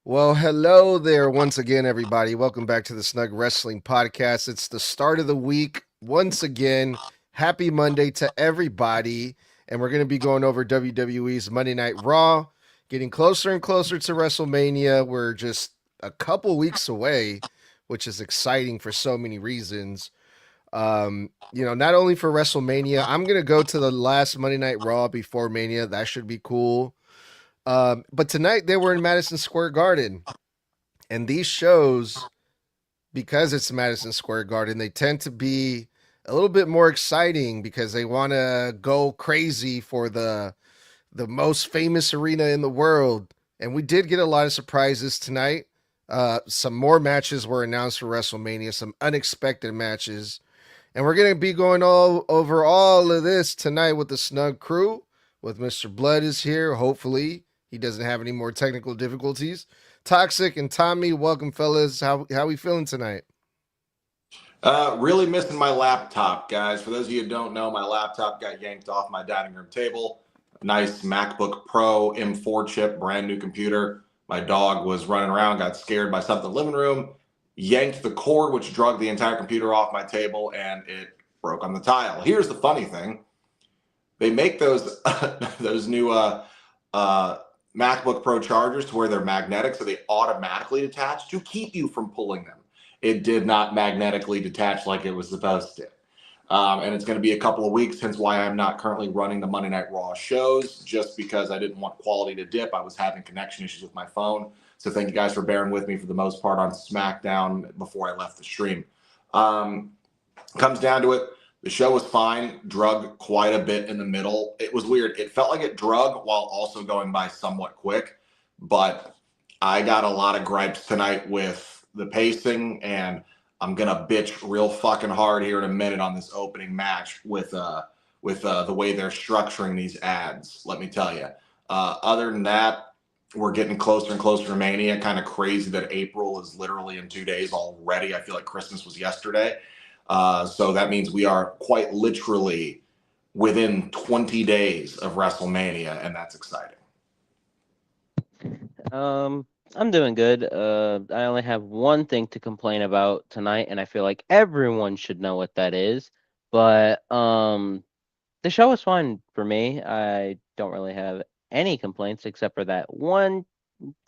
Well, hello there once again, everybody. Welcome back to the Snug Wrestling Podcast. It's the start of the week. Once again, happy Monday to everybody. And we're going to be going over WWE's Monday Night RAW, getting closer and closer to WrestleMania. We're just a couple weeks away, which is exciting for so many reasons. Not only for WrestleMania, I'm going to go to the last Monday Night Raw before Mania. That should be cool. But tonight they were in Madison Square Garden. And these shows, because it's Madison Square Garden, they tend to be a little bit more exciting because they want to go crazy for the most famous arena in the world. And we did get a lot of surprises tonight. Some more matches were announced for WrestleMania, some unexpected matches. And we're going to be going all over all of this tonight with the Snug Crew, with Mr. Blood is here, hopefully. He doesn't have any more technical difficulties. Toxic and Tommy, welcome, fellas. How we feeling tonight? Really missing my laptop, guys. For those of you who don't know, my laptop got yanked off my dining room table. Nice MacBook Pro M4 chip, brand new computer. My dog was running around, got scared by something in the living room, yanked the cord, which drug the entire computer off my table, and it broke on the tile. Here's the funny thing. They make those those new MacBook Pro chargers to where they're magnetic, so they automatically detach to keep you from pulling them. It did not magnetically detach like it was supposed to. And it's going to be a couple of weeks, hence why I'm not currently running the Monday Night Raw shows, just because I didn't want quality to dip. I was having connection issues with my phone. So thank you guys for bearing with me for the most part on SmackDown before I left the stream. Comes down to it. The show was fine, drug quite a bit in the middle. It was weird. It felt like it drug while also going by somewhat quick. But I got a lot of gripes tonight with the pacing, and I'm going to bitch real fucking hard here in a minute on this opening match with the way they're structuring these ads, let me tell you. Other than that, we're getting closer and closer to Mania. Kind of crazy that April is literally in 2 days already. I feel like Christmas was yesterday. So that means we are quite literally within 20 days of WrestleMania, and that's exciting. I'm doing good. I only have one thing to complain about tonight, and I feel like everyone should know what that is. But the show was fine for me. I don't really have any complaints except for that one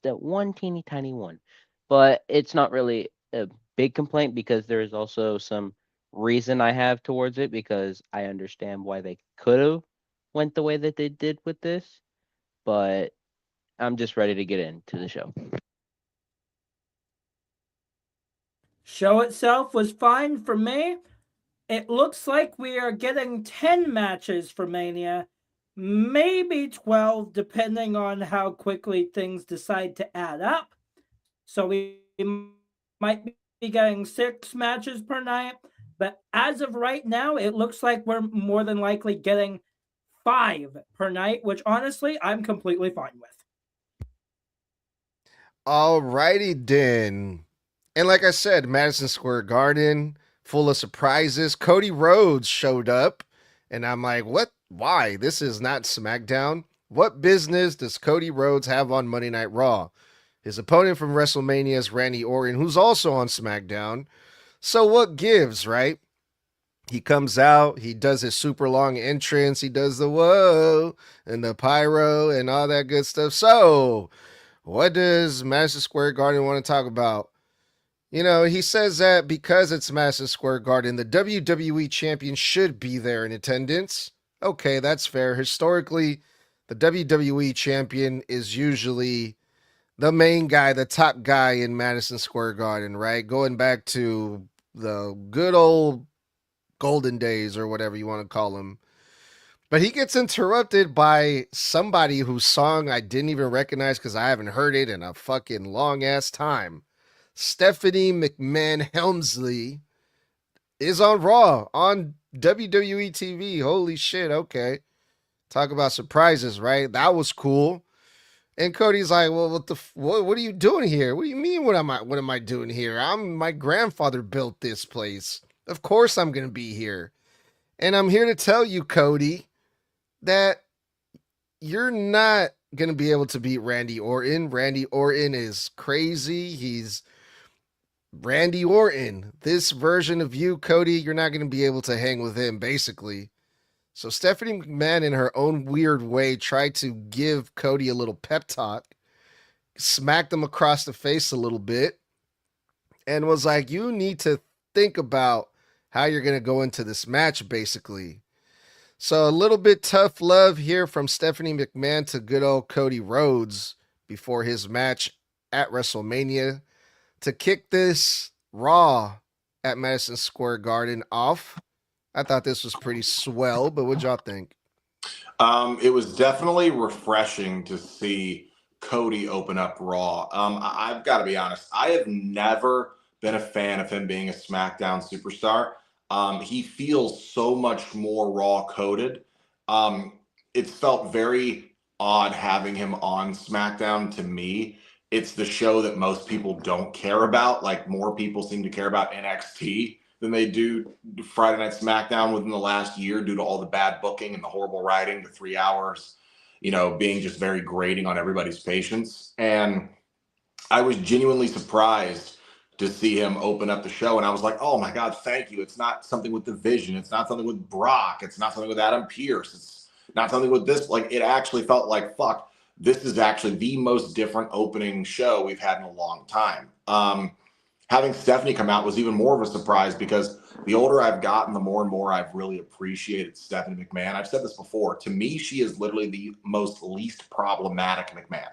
teeny tiny one. But it's not really a big complaint because there is also some reason I have towards it because I understand why they could have went the way that they did with this, but I'm just ready to get into the show. Show itself was fine for me. It looks like we are getting 10 matches for Mania, maybe 12, depending on how quickly things decide to add up. So we might be getting 6 matches per night. But as of right now, it looks like we're more than likely getting 5 per night, which honestly, I'm completely fine with. Alrighty then. And like I said, Madison Square Garden, full of surprises. Cody Rhodes showed up, and I'm like, what? Why? This is not SmackDown. What business does Cody Rhodes have on Monday Night Raw? His opponent from WrestleMania is Randy Orton, who's also on SmackDown. So what gives, right? He comes out, he does his super long entrance, he does the whoa and the pyro and all that good stuff. So, what does Madison Square Garden want to talk about? You know, he says that because it's Madison Square Garden, the WWE champion should be there in attendance. Okay, that's fair. Historically, the WWE champion is usually the main guy, the top guy in Madison Square Garden, right? Going back to the good old golden days or whatever you want to call them. But he gets interrupted by somebody whose song I didn't even recognize because I haven't heard it in a fucking long ass time. Stephanie McMahon Helmsley is on Raw on WWE TV. Holy shit, okay. Talk about surprises, right? That was cool. And Cody's like, "Well, what are you doing here? What do you mean what am I doing here? My grandfather built this place. Of course I'm going to be here. And I'm here to tell you, Cody, that you're not gonna be able to beat Randy Orton. Randy Orton is crazy. He's Randy Orton. This version of you, Cody, you're not gonna be able to hang with him, basically. So Stephanie McMahon, in her own weird way, tried to give Cody a little pep talk, smacked him across the face a little bit, and was like, "You need to think about how you're gonna go into this match, basically." So a little bit tough love here from Stephanie McMahon to good old Cody Rhodes before his match at WrestleMania to kick this Raw at Madison Square Garden off. I thought this was pretty swell, but what'd y'all think? It was definitely refreshing to see Cody open up Raw. I've got to be honest, I have never been a fan of him being a SmackDown superstar. He feels so much more Raw coded. It's felt very odd having him on SmackDown to me. It's the show that most people don't care about. Like, more people seem to care about NXT than they do Friday Night SmackDown within the last year due to all the bad booking and the horrible writing, the 3 hours, being just very grating on everybody's patience. And I was genuinely surprised to see him open up the show. And I was like, oh my God, thank you. It's not something with the Vision. It's not something with Brock. It's not something with Adam Pearce. It's not something with this. Like, it actually felt like, fuck, this is actually the most different opening show we've had in a long time. Having Stephanie come out was even more of a surprise because the older I've gotten, the more and more I've really appreciated Stephanie McMahon. I've said this before. To me, she is literally the most least problematic McMahon.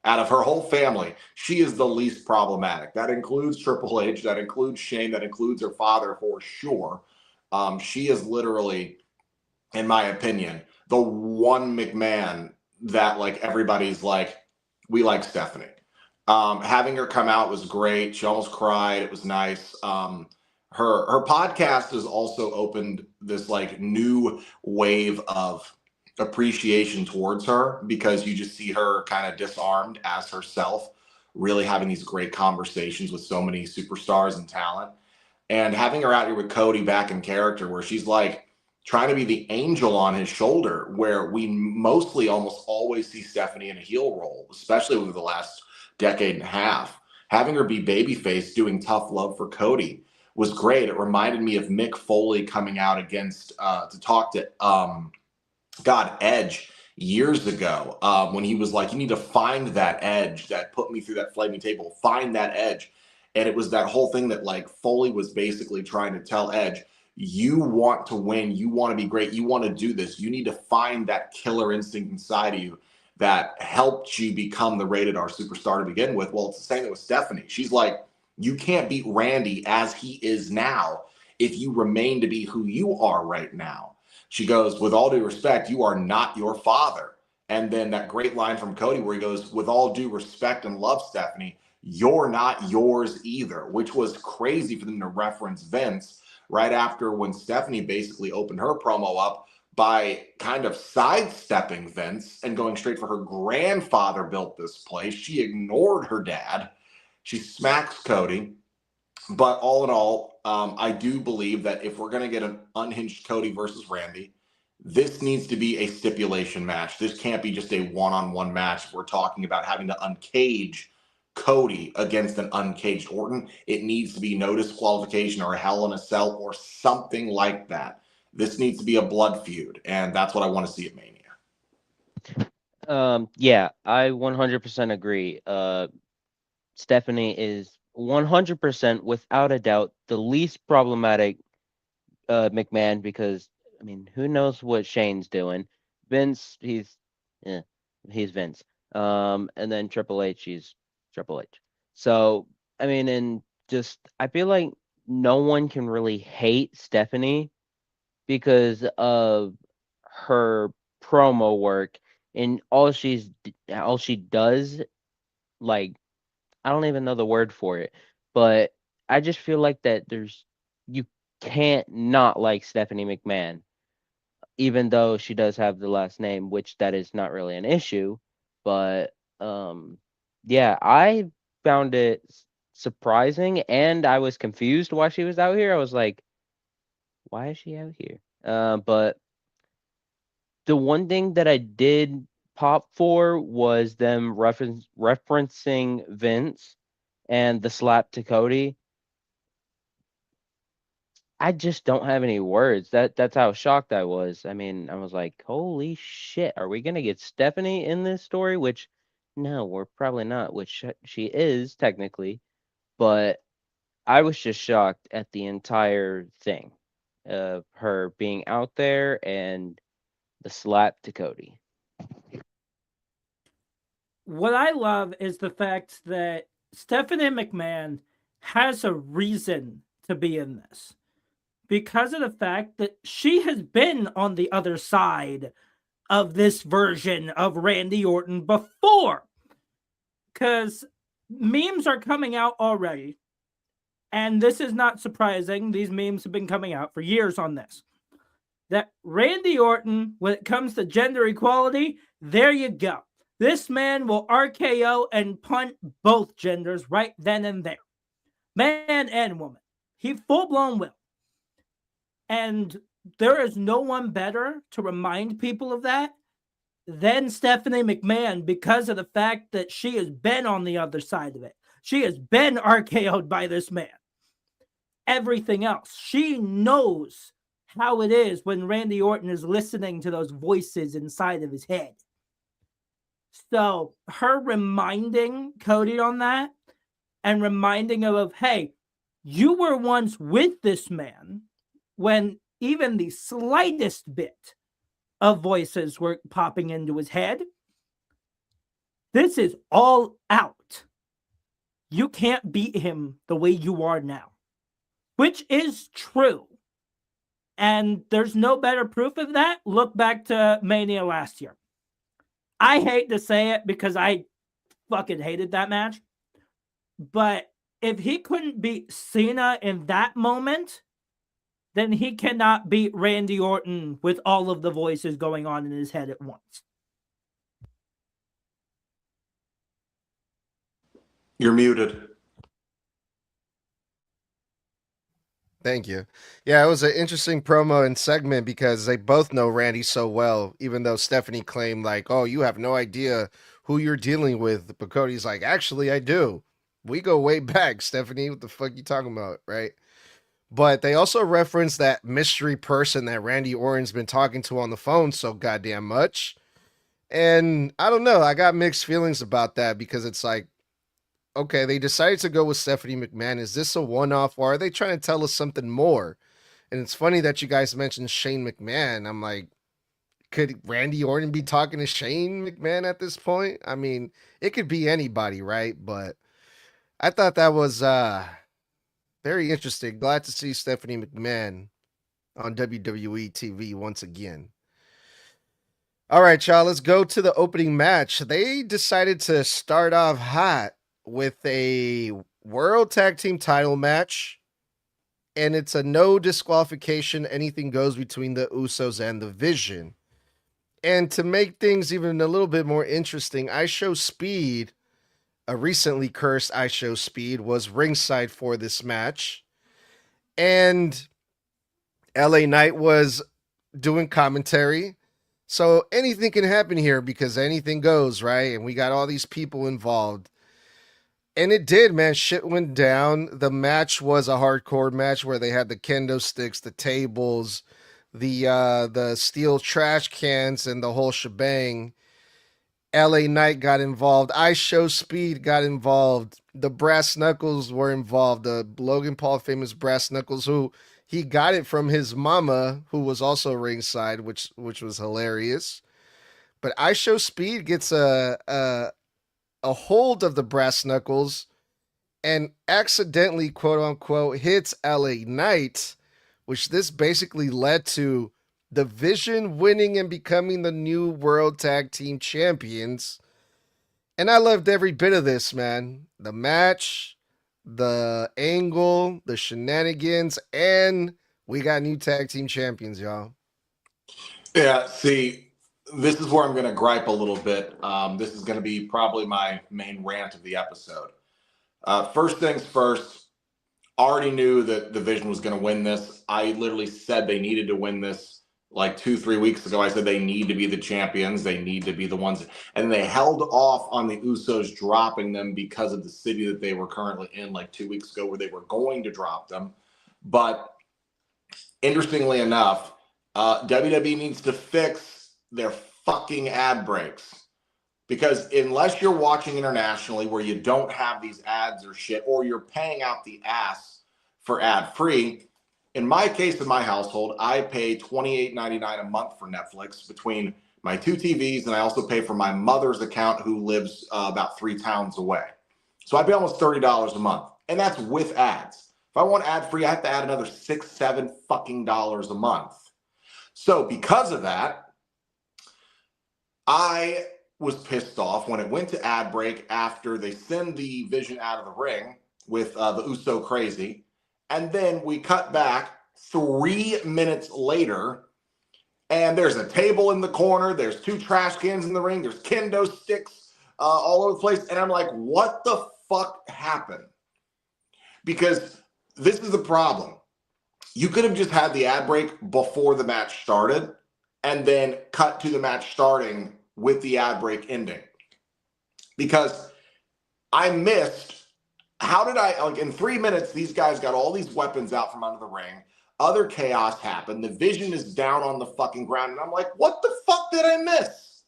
Out of her whole family, she is the least problematic. That includes Triple H, that includes Shane, that includes her father for sure. She is literally, in my opinion, the one McMahon that, like, everybody's like, we like Stephanie. Having her come out was great. She almost cried. It was nice. Her podcast has also opened this like new wave of appreciation towards her because you just see her kind of disarmed as herself, really having these great conversations with so many superstars and talent. And having her out here with Cody back in character, where she's like trying to be the angel on his shoulder, where we mostly almost always see Stephanie in a heel role, especially over the last decade and a half. Having her be babyface doing tough love for Cody was great. It reminded me of Mick Foley coming out against to talk to Edge years ago, when he was like, you need to find that edge that put me through that flaming table, find that edge. And it was that whole thing that like Foley was basically trying to tell Edge, you want to win, you want to be great, you want to do this, you need to find that killer instinct inside of you that helped you become the rated R superstar to begin with. Well, it's the same thing with Stephanie. She's like, you can't beat Randy as he is now if you remain to be who you are right now. She goes, with all due respect, you are not your father. And then that great line from Cody where he goes, with all due respect and love, Stephanie, you're not yours either, which was crazy for them to reference Vince right after when Stephanie basically opened her promo up by kind of sidestepping Vince and going straight for her grandfather built this place. She ignored her dad. She smacks Cody. But all in all, I do believe that if we're going to get an unhinged Cody versus Randy, this needs to be a stipulation match. This can't be just a one-on-one match. We're talking about having to uncage Cody against an uncaged Orton. It needs to be no disqualification or a Hell in a Cell or something like that. This needs to be a blood feud, and that's what I want to see at Mania. Yeah, I 100% agree. Stephanie is 100% without a doubt the least problematic McMahon because I mean, who knows what Shane's doing? Vince, he's Vince. And then Triple H, he's Triple H. So I mean, and just I feel like no one can really hate Stephanie because of her promo work and all she does, like, I don't even know the word for it, but I just feel like that you can't not like Stephanie McMahon, even though she does have the last name, which that is not really an issue. But yeah, I found it surprising and I was confused why she was out here. I was like, why is she out here? But the one thing that I did pop for was them referencing Vince and the slap to Cody. I just don't have any words. That's how shocked I was. I mean, I was like, "Holy shit, are we gonna get Stephanie in this story?" Which, no, we're probably not. Which she is technically, but I was just shocked at the entire thing of her being out there and the slap to Cody. What I love is the fact that Stephanie McMahon has a reason to be in this because of the fact that she has been on the other side of this version of Randy Orton before. Because memes are coming out already. And this is not surprising. These memes have been coming out for years on this. That Randy Orton, when it comes to gender equality, there you go. This man will RKO and punt both genders right then and there. Man and woman. He full-blown will. And there is no one better to remind people of that than Stephanie McMahon because of the fact that she has been on the other side of it. She has been RKO'd by this man. Everything else. She knows how it is when Randy Orton is listening to those voices inside of his head. So her reminding Cody on that and reminding him of, hey, you were once with this man when even the slightest bit of voices were popping into his head. This is all out. You can't beat him the way you are now, which is true. And there's no better proof of that. Look back to Mania last year. I hate to say it because I fucking hated that match. But if he couldn't beat Cena in that moment, then he cannot beat Randy Orton with all of the voices going on in his head at once. You're muted. Thank you. Yeah, it was an interesting promo and segment because they both know Randy so well, even though Stephanie claimed like, oh, you have no idea who you're dealing with. But Cody's like, actually, I do. We go way back, Stephanie. What the fuck you talking about, right? But they also reference that mystery person that Randy Orton's been talking to on the phone so goddamn much. And I don't know. I got mixed feelings about that because it's like, okay, they decided to go with Stephanie McMahon. Is this a one-off or are they trying to tell us something more? And it's funny that you guys mentioned Shane McMahon. I'm like, could Randy Orton be talking to Shane McMahon at this point? I mean, it could be anybody, right? But I thought that was very interesting. Glad to see Stephanie McMahon on WWE TV once again. All right, y'all, let's go to the opening match. They decided to start off hot with a World Tag Team title match, and it's a no disqualification, anything goes between the Usos and the Vision. And to make things even a little bit more interesting, I Show Speed, a recently cursed I Show Speed, was ringside for this match. And LA Knight was doing commentary. So anything can happen here because anything goes, right? And we got all these people involved. And it did, man. Shit went down. The match was a hardcore match where they had the kendo sticks, the tables, the steel trash cans, and the whole shebang. LA Knight got involved. I Show Speed got involved. The Brass Knuckles were involved. The Logan Paul famous Brass Knuckles, who he got it from his mama, who was also ringside, which was hilarious. But I Show Speed gets a hold of the Brass Knuckles and accidentally, quote unquote, hits LA Knight, which this basically led to the Vision winning and becoming the new World Tag Team Champions. And I loved every bit of this, man. The match, the angle, the shenanigans, and we got new Tag Team Champions, y'all. Yeah, see, this is where I'm going to gripe a little bit. This is going to be probably my main rant of the episode. First things first, already knew that the Vision was going to win this. I literally said they needed to win this like 2-3 weeks ago, I said they need to be the champions. They need to be the ones. And they held off on the Usos dropping them because of the city that they were currently in, like 2 weeks ago, where they were going to drop them. But interestingly enough, WWE needs to fix their fucking ad breaks. Because unless you're watching internationally where you don't have these ads or shit, or you're paying out the ass for ad free, in my case, in my household, I pay $28.99 a month for Netflix between my 2 TVs, and I also pay for my mother's account who lives about 3 towns away. So I pay almost $30 a month, and that's with ads. If I want ad free, I have to add another $6-7 fucking dollars a month. So because of that, I was pissed off when it went to ad break after they send the Vision out of the ring with the Uso Crazy. And then we cut back 3 minutes later, and there's a table in the corner. There's 2 trash cans in the ring. There's kendo sticks all over the place. And I'm like, what the fuck happened? Because this is the problem. You could have just had the ad break before the match started and then cut to the match starting with the ad break ending. Because I missed... How did I, like in 3 minutes, these guys got all these weapons out from under the ring. Other chaos happened. The Vision is down on the fucking ground. And I'm like, what the fuck did I miss?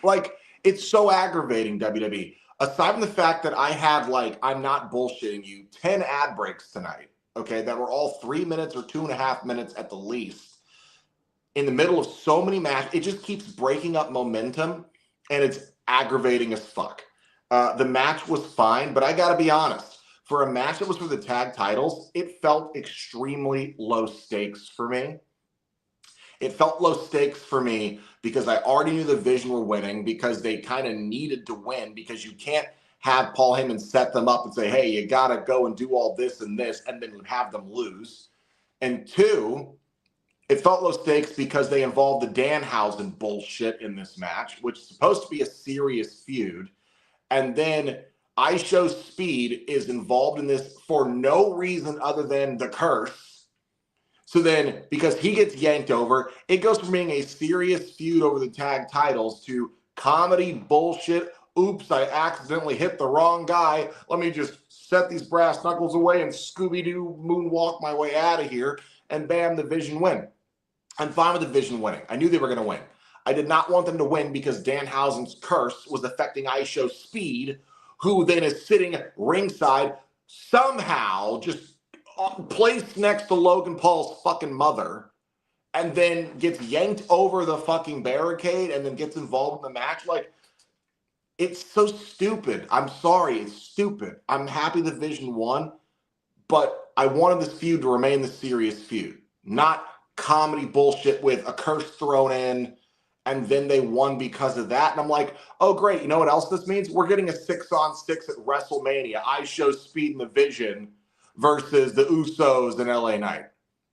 Like, it's so aggravating, WWE. Aside from the fact that I had, like, I'm not bullshitting you, 10 ad breaks tonight, okay, that were all 3 minutes or 2.5 minutes at the least. In the middle of so many matches, it just keeps breaking up momentum, and it's aggravating as fuck. The match was fine, but I gotta be honest. For a match that was for the tag titles, it felt extremely low stakes for me. It felt low stakes for me because I already knew the Vision were winning, because they kind of needed to win, because you can't have Paul Heyman set them up and say, hey, you got to go and do all this, and then have them lose. And 2, it felt low stakes because they involved the Danhausen bullshit in this match, which is supposed to be a serious feud. And then I Show Speed is involved in this for no reason other than the curse. So then, because he gets yanked over, it goes from being a serious feud over the tag titles to comedy bullshit. Oops, I accidentally hit the wrong guy. Let me just set these brass knuckles away and Scooby-Doo moonwalk my way out of here. And bam, the Vision win. I'm fine with the Vision winning. I knew they were going to win. I did not want them to win because Danhausen's curse was affecting I Show Speed, who then is sitting ringside, somehow just placed next to Logan Paul's fucking mother, and then gets yanked over the fucking barricade and then gets involved in the match. Like, it's so stupid. I'm sorry, it's stupid. I'm happy the Vision won, but I wanted this feud to remain the serious feud, not comedy bullshit with a curse thrown in, and then they won because of that. And I'm like, oh, great. You know what else this means? We're getting a 6-on-6 at WrestleMania. I Show Speed and the Vision versus the Usos and LA Knight.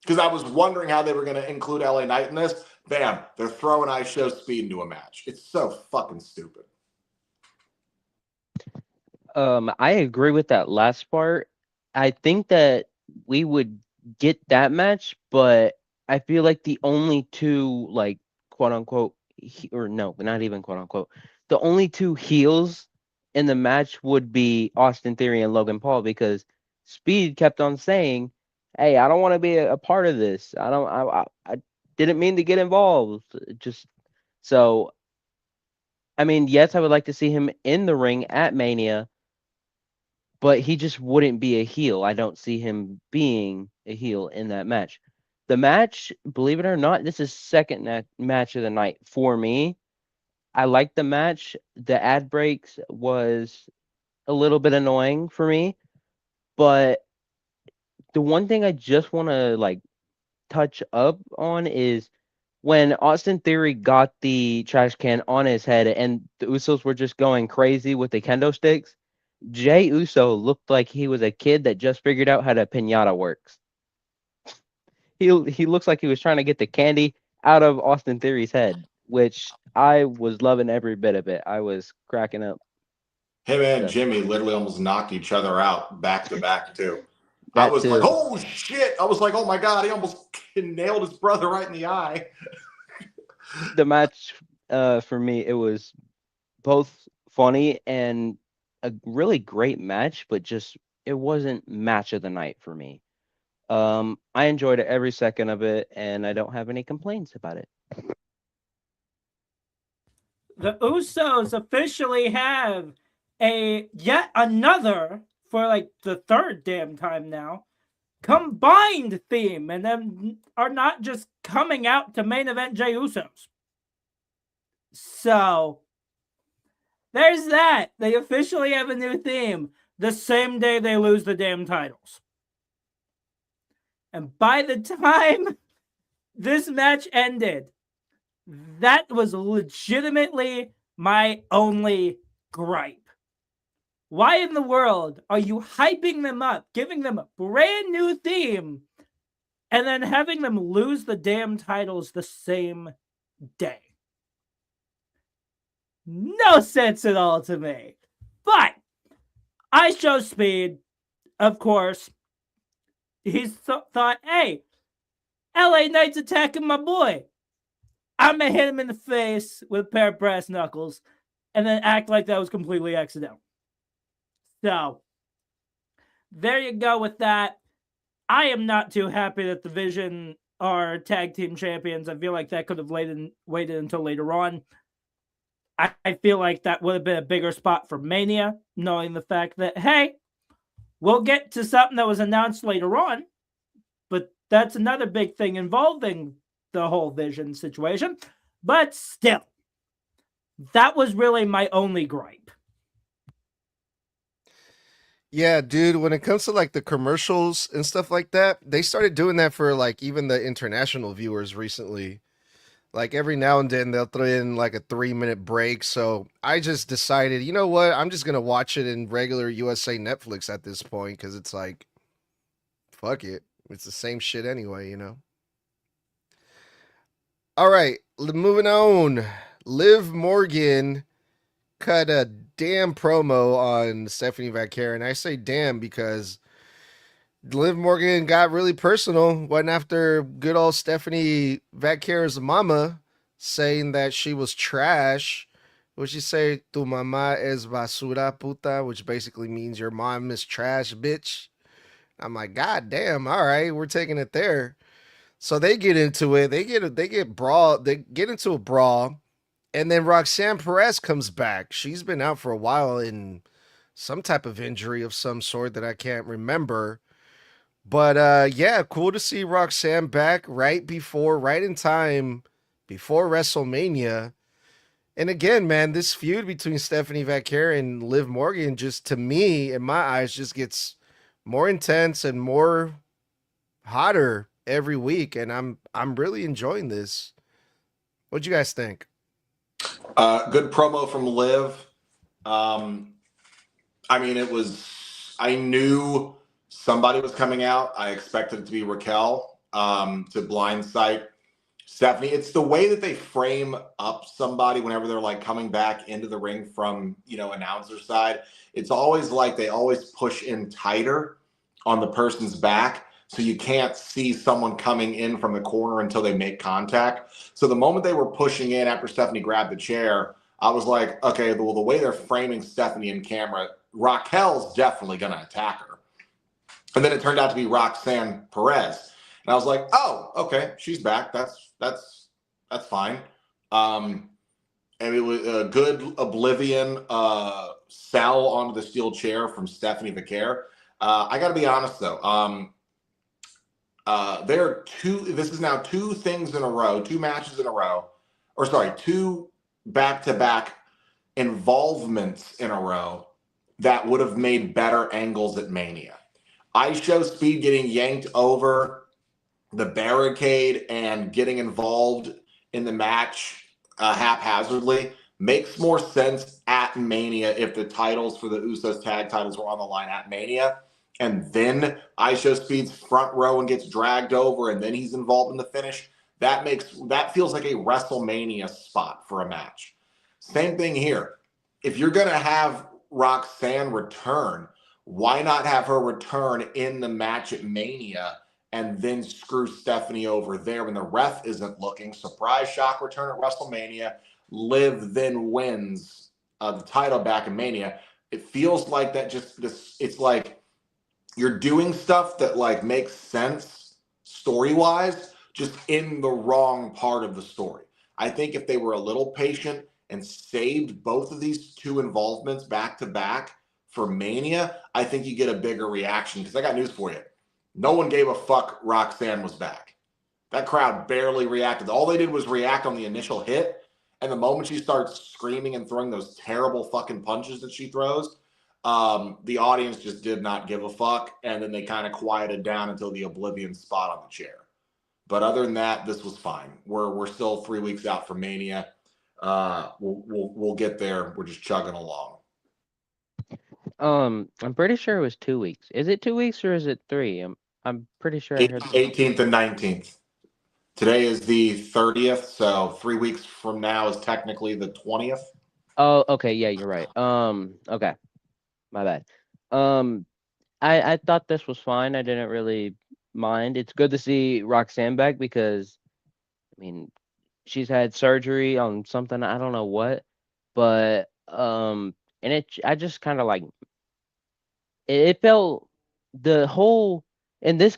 Because I was wondering how they were going to include LA Knight in this. Bam, they're throwing I Show Speed into a match. It's so fucking stupid. I agree with that last part. I think that we would get that match, but I feel like the only 2, like, quote unquote, or no, not even quote unquote, the only 2 heels in the match would be Austin Theory and Logan Paul, because Speed kept on saying, hey, I don't want to be a part of this. I didn't mean to get involved. Just so, I mean, yes, I would like to see him in the ring at Mania, but he just wouldn't be a heel. I don't see him being a heel in that match. The match, believe it or not, this is second match of the night for me. I like the match. The ad breaks was a little bit annoying for me, but the one thing I just want to like touch up on is when Austin Theory got the trash can on his head and the Usos were just going crazy with the kendo sticks. Jay Uso looked like he was a kid that just figured out how to pinata works. He looks like he was trying to get the candy out of Austin Theory's head, which I was loving every bit of it. I was cracking up. Him and Jimmy literally almost knocked each other out back to back too. That I was too. like, oh shit. I was like, oh my God, he almost nailed his brother right in the eye. the match for me, it was both funny and a really great match, but just it wasn't match of the night for me. I enjoyed every second of it, and I don't have any complaints about it. The Usos officially have a yet another, for like the third damn time now, combined theme, and then are not just coming out to main event Jey Usos. So there's that. They officially have a new theme the same day they lose the damn titles. And by the time this match ended, that was legitimately my only gripe. Why in the world are you hyping them up, giving them a brand new theme, and then having them lose the damn titles the same day? No sense at all to me. But I show Speed, of course. He's thought, hey, LA Knight's attacking my boy. I'm going to hit him in the face with a pair of brass knuckles and then act like that was completely accidental. So, there you go with that. I am not too happy that the Vision are tag team champions. I feel like that could have waited until later on. I feel like that would have been a bigger spot for Mania, knowing the fact that, hey, we'll get to something that was announced later on, but that's another big thing involving the whole Vision situation. But still, that was really my only gripe. Yeah, dude, when it comes to like the commercials and stuff like that, they started doing that for like even the international viewers recently. Like every now and then they'll throw in like a 3-minute break. So I just decided, you know what? I'm just going to watch it in regular USA Netflix at this point because it's like, fuck it. It's the same shit anyway, you know? All right, moving on. Liv Morgan cut a damn promo on Stephanie Valkyria. And I say damn because Liv Morgan got really personal. Went after good old Stephanie Valkyria's mama, saying that she was trash. What she say? Tu mamá es basura puta, which basically means your mom is trash, bitch. I'm like, God damn, all right, we're taking it there. So they get into it. They get into a brawl. And then Roxanne Perez comes back. She's been out for a while in some type of injury of some sort that I can't remember. But yeah, cool to see Roxanne back right in time before WrestleMania. And again, man, this feud between Stephanie Valkyria and Liv Morgan just, to me, in my eyes, just gets more intense and more hotter every week. And I'm really enjoying this. What'd you guys think? Good promo from Liv. I mean, I knew somebody was coming out. I expected it to be Raquel to blindside Stephanie. It's the way that they frame up somebody whenever they're like coming back into the ring from, announcer side. It's always like they always push in tighter on the person's back. So you can't see someone coming in from the corner until they make contact. So the moment they were pushing in after Stephanie grabbed the chair, I was like, okay, well, the way they're framing Stephanie in camera, Raquel's definitely going to attack her. And then it turned out to be Roxanne Perez. And I was like, oh, okay, she's back. That's fine. And it was a good Oblivion sell onto the steel chair from Stephanie Valkyria. I got to be honest, though. This is now two matches in a row, two back-to-back involvements in a row that would have made better angles at Mania. I show Speed getting yanked over the barricade and getting involved in the match haphazardly makes more sense at Mania if the titles for the Usos tag titles were on the line at Mania. And then I show Speed's front row and gets dragged over, and then he's involved in the finish. That feels like a WrestleMania spot for a match. Same thing here. If you're going to have Roxanne return, why not have her return in the match at Mania and then screw Stephanie over there when the ref isn't looking. Surprise shock return at WrestleMania. Liv then wins the title back in Mania. It feels like that just this. It's like you're doing stuff that like makes sense story-wise, just in the wrong part of the story. I think if they were a little patient and saved both of these two involvements back to back for Mania, I think you get a bigger reaction. Because I got news for you. No one gave a fuck Roxanne was back. That crowd barely reacted. All they did was react on the initial hit. And the moment she starts screaming and throwing those terrible fucking punches that she throws, the audience just did not give a fuck. And then they kind of quieted down until the Oblivion spot on the chair. But other than that, this was fine. We're still 3 weeks out from Mania. We'll get there. We're just chugging along. I'm pretty sure it was 2 weeks. Is it 2 weeks or is it 3? I'm pretty sure I heard 18th and 19th. Today is the 30th, so 3 weeks from now is technically the 20th. Oh, okay, yeah, you're right. Okay, my bad. I thought this was fine. I didn't really mind. It's good to see Roxanne back because, I mean, she's had surgery on something, I don't know what, but and I just kind of like it felt the whole, and this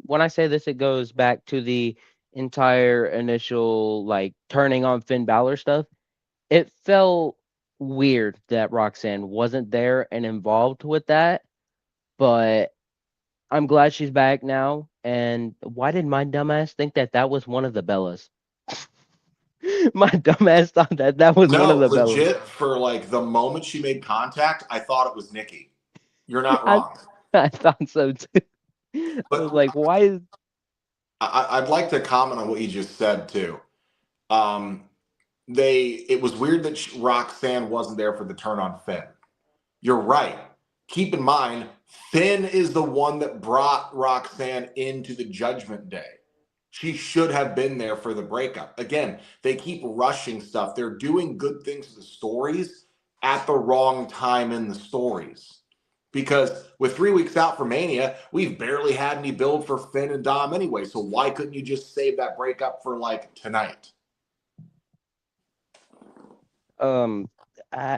when I say this, it goes back to the entire initial like turning on Finn Balor stuff. It felt weird that Roxanne wasn't there and involved with that, but I'm glad she's back now. And why did my dumbass think that was one of the Bellas? My dumbass thought that was one of the Bellas. Legit, for like the moment she made contact, I thought it was Nikki. You're not I- wrong. I thought so too. I was like, why is I'd like to comment on what you just said too. It was weird that Roxanne wasn't there for the turn on Finn. You're right. Keep in mind, Finn is the one that brought Roxanne into the Judgment Day. She should have been there for the breakup. Again, they keep rushing stuff. They're doing good things to the stories at the wrong time in the stories. Because with 3 weeks out from Mania, we've barely had any build for Finn and Dom anyway. So why couldn't you just save that breakup for like tonight? I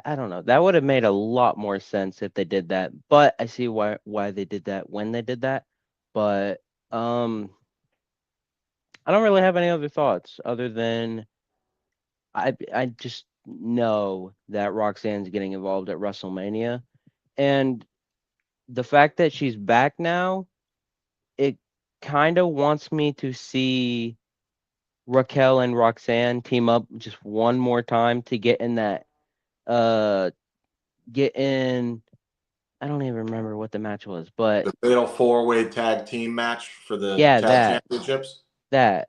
don't know. That would have made a lot more sense if they did that. But I see why they did that when they did that. But I don't really have any other thoughts other than I just know that Roxanne's getting involved at WrestleMania, and the fact that she's back now, it kind of wants me to see Raquel and Roxanne team up just one more time to get in that I don't even remember what the match was, but the fatal 4-way tag team match for the yeah, tag championships. Yeah,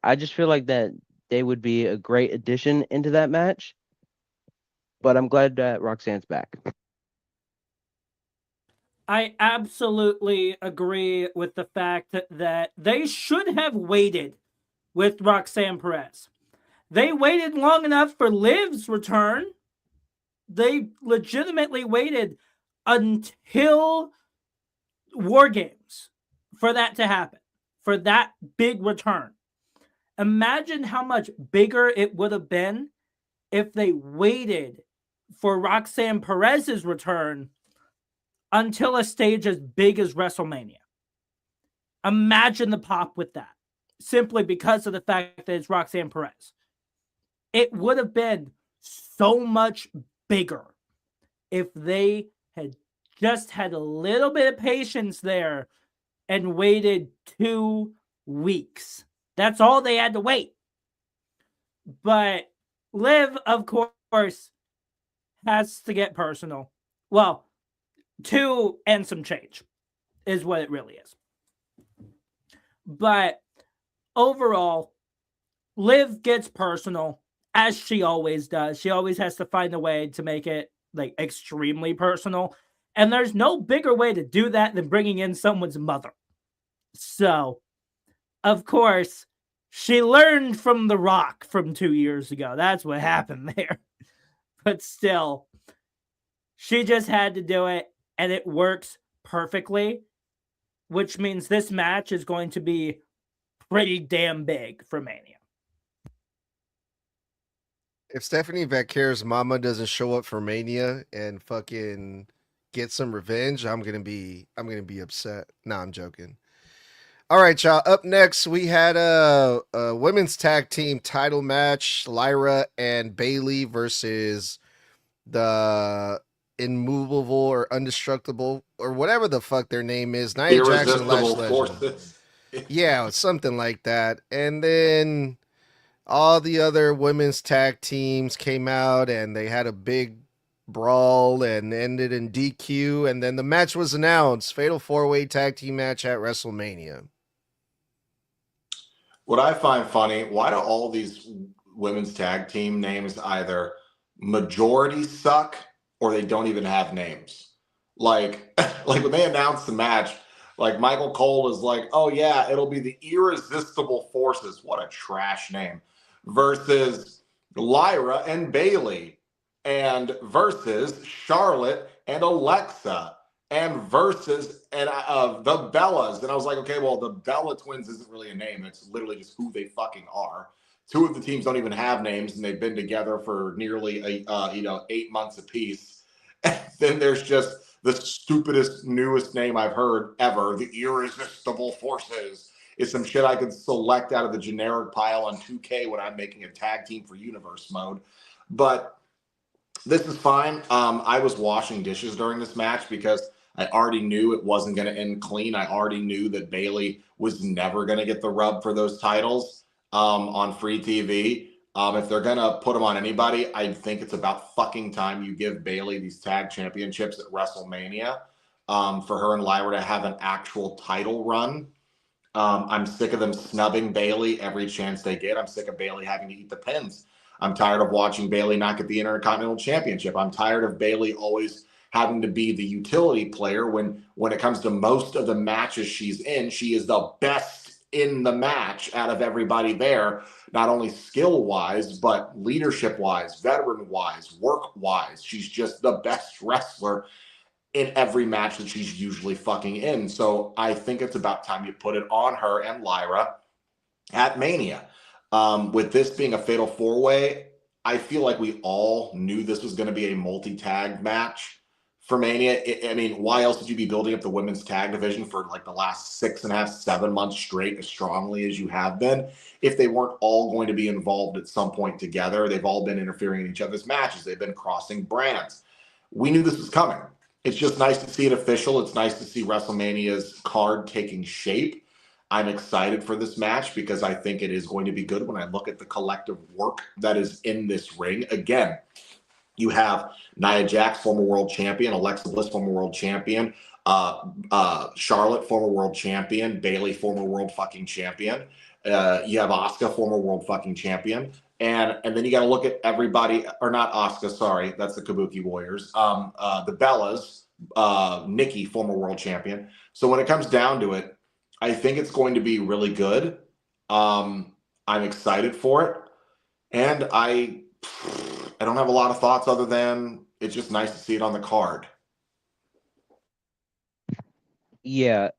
I just feel like that they would be a great addition into that match. But I'm glad that Roxanne's back. I absolutely agree with the fact that they should have waited with Roxanne Perez. They waited long enough for Liv's return. They legitimately waited until War Games for that to happen, for that big return. Imagine how much bigger it would have been if they waited for Roxanne Perez's return until a stage as big as WrestleMania. Imagine the pop with that, simply because of the fact that it's Roxanne Perez. It would have been so much bigger if they had just had a little bit of patience there and waited 2 weeks. That's all they had to wait. But Liv, of course, has to get personal. Well, 2 and some change is what it really is. But overall, Liv gets personal, as she always does. She always has to find a way to make it like extremely personal. And there's no bigger way to do that than bringing in someone's mother. So, of course, she learned from The Rock from 2 years ago. That's what happened there. But still, she just had to do it, and it works perfectly, which means this match is going to be pretty damn big for Mania. If Stephanie Vacquer's mama doesn't show up for Mania and fucking get some revenge, I'm gonna be upset. Nah, I'm joking. All right, y'all. Up next, we had a women's tag team title match: Lyra and Bayley versus the immovable or indestructible or whatever the fuck their name is, Nia Jackson, Lash Irresistible Legend. forces. Yeah, something like that. And then all the other women's tag teams came out and they had a big brawl and ended in DQ. And then the match was announced: Fatal 4-Way Tag Team match at WrestleMania. What I find funny, why do all these women's tag team names either majority suck or they don't even have names? Like, like when they announced the match, like Michael Cole is like, oh yeah, it'll be the Irresistible Forces. What a trash name. Versus Lyra and Bayley, and versus Charlotte and Alexa, and versus and the Bellas. And I was like, okay, well, the Bella Twins isn't really a name. It's literally just who they fucking are. Two of the teams don't even have names, and they've been together for nearly 8 months apiece. And then there's just the stupidest, newest name I've heard ever, the Irresistible Forces. Is some shit I could select out of the generic pile on 2K when I'm making a tag team for universe mode. But this is fine. I was washing dishes during this match because I already knew it wasn't going to end clean. I already knew that Bayley was never going to get the rub for those titles on free TV. If they're going to put them on anybody, I think it's about fucking time you give Bayley these tag championships at WrestleMania for her and Lyra to have an actual title run. I'm sick of them snubbing Bayley every chance they get. I'm sick of Bayley having to eat the pins. I'm tired of watching Bayley not get the Intercontinental Championship. I'm tired of Bayley always having to be the utility player when it comes to most of the matches she's in. She is the best in the match out of everybody there, not only skill-wise, but leadership-wise, veteran-wise, work-wise. She's just the best wrestler in every match that she's usually fucking in. So I think it's about time you put it on her and Lyra at Mania. With this being a fatal 4-way, I feel like we all knew this was going to be a multi-tag match for Mania. I mean, why else would you be building up the women's tag division for like the last 6.5, 7 months straight as strongly as you have been if they weren't all going to be involved at some point together? They've all been interfering in each other's matches. They've been crossing brands. We knew this was coming. It's just nice to see it official. It's nice to see WrestleMania's card taking shape. I'm excited for this match because I think it is going to be good when I look at the collective work that is in this ring. Again, you have Nia Jax, former world champion, Alexa Bliss, former world champion, Charlotte, former world champion, Bayley, former world fucking champion. You have Asuka, former world fucking champion. And then you got to look at everybody, or not Asuka, sorry, that's the Kabuki Warriors. The Bellas, Nikki, former world champion. So when it comes down to it, I think it's going to be really good. I'm excited for it. And I don't have a lot of thoughts other than it's just nice to see it on the card. Yeah,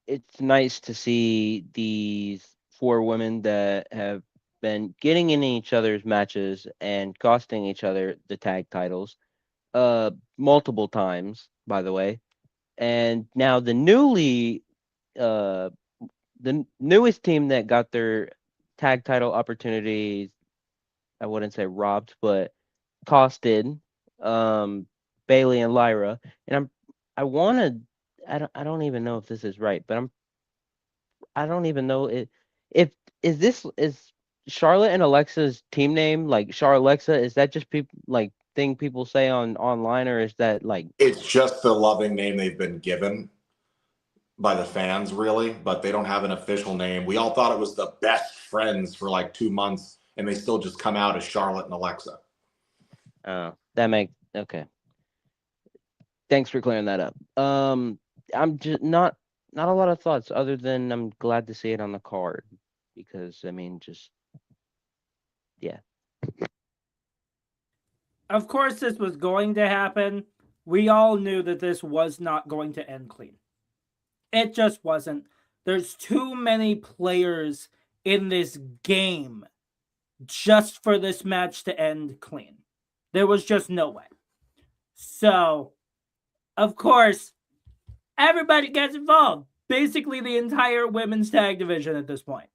it's nice to see these 4 women that have been getting in each other's matches and costing each other the tag titles multiple times, by the way. And now the newest team that got their tag title opportunities, I wouldn't say robbed, but costed, Bayley and Lyra. And I don't even know if this is right, but I don't even know if is Charlotte and Alexa's team name like Char Alexa? Is that just people like thing people say on online, or is that like It's just the loving name they've been given by the fans, really, but they don't have an official name. We all thought it was the best friends for like 2 months, and they still just come out as Charlotte and Alexa. that makes okay. Thanks for clearing that up. I'm just not a lot of thoughts other than I'm glad to see it on the card because I mean just yeah. Of course, this was going to happen. we all knew that this was not going to end clean. It just wasn't. There's too many players in this game just for this match to end clean. There was just no way. So, of course, everybody gets involved. Basically, the entire women's tag division at this point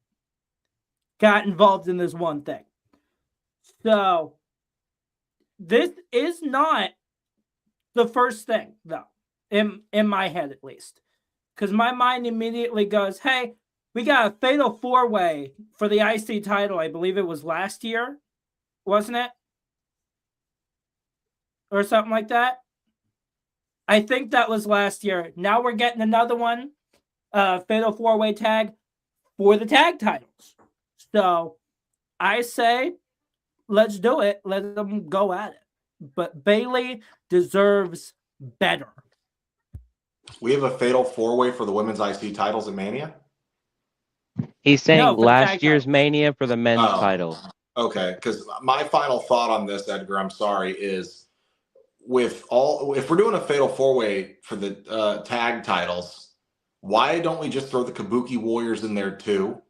got involved in this one thing. So, this is not the first thing, though, in my head at least. Because my mind immediately goes, hey, we got a fatal 4-way for the IC title. I believe it was last year, wasn't it? Or something like that. I think that was last year. Now we're getting another one, fatal 4-way tag for the tag titles. So I say, let's do it. Let them go at it. But Bayley deserves better. We have a fatal 4-way for the women's IC titles at Mania? He's saying No, for last tag year's titles. Mania for the men's title. Okay, because my final thought on this, Edgar, I'm sorry, is if we're doing a fatal 4-way for the tag titles, why don't we just throw the Kabuki Warriors in there too?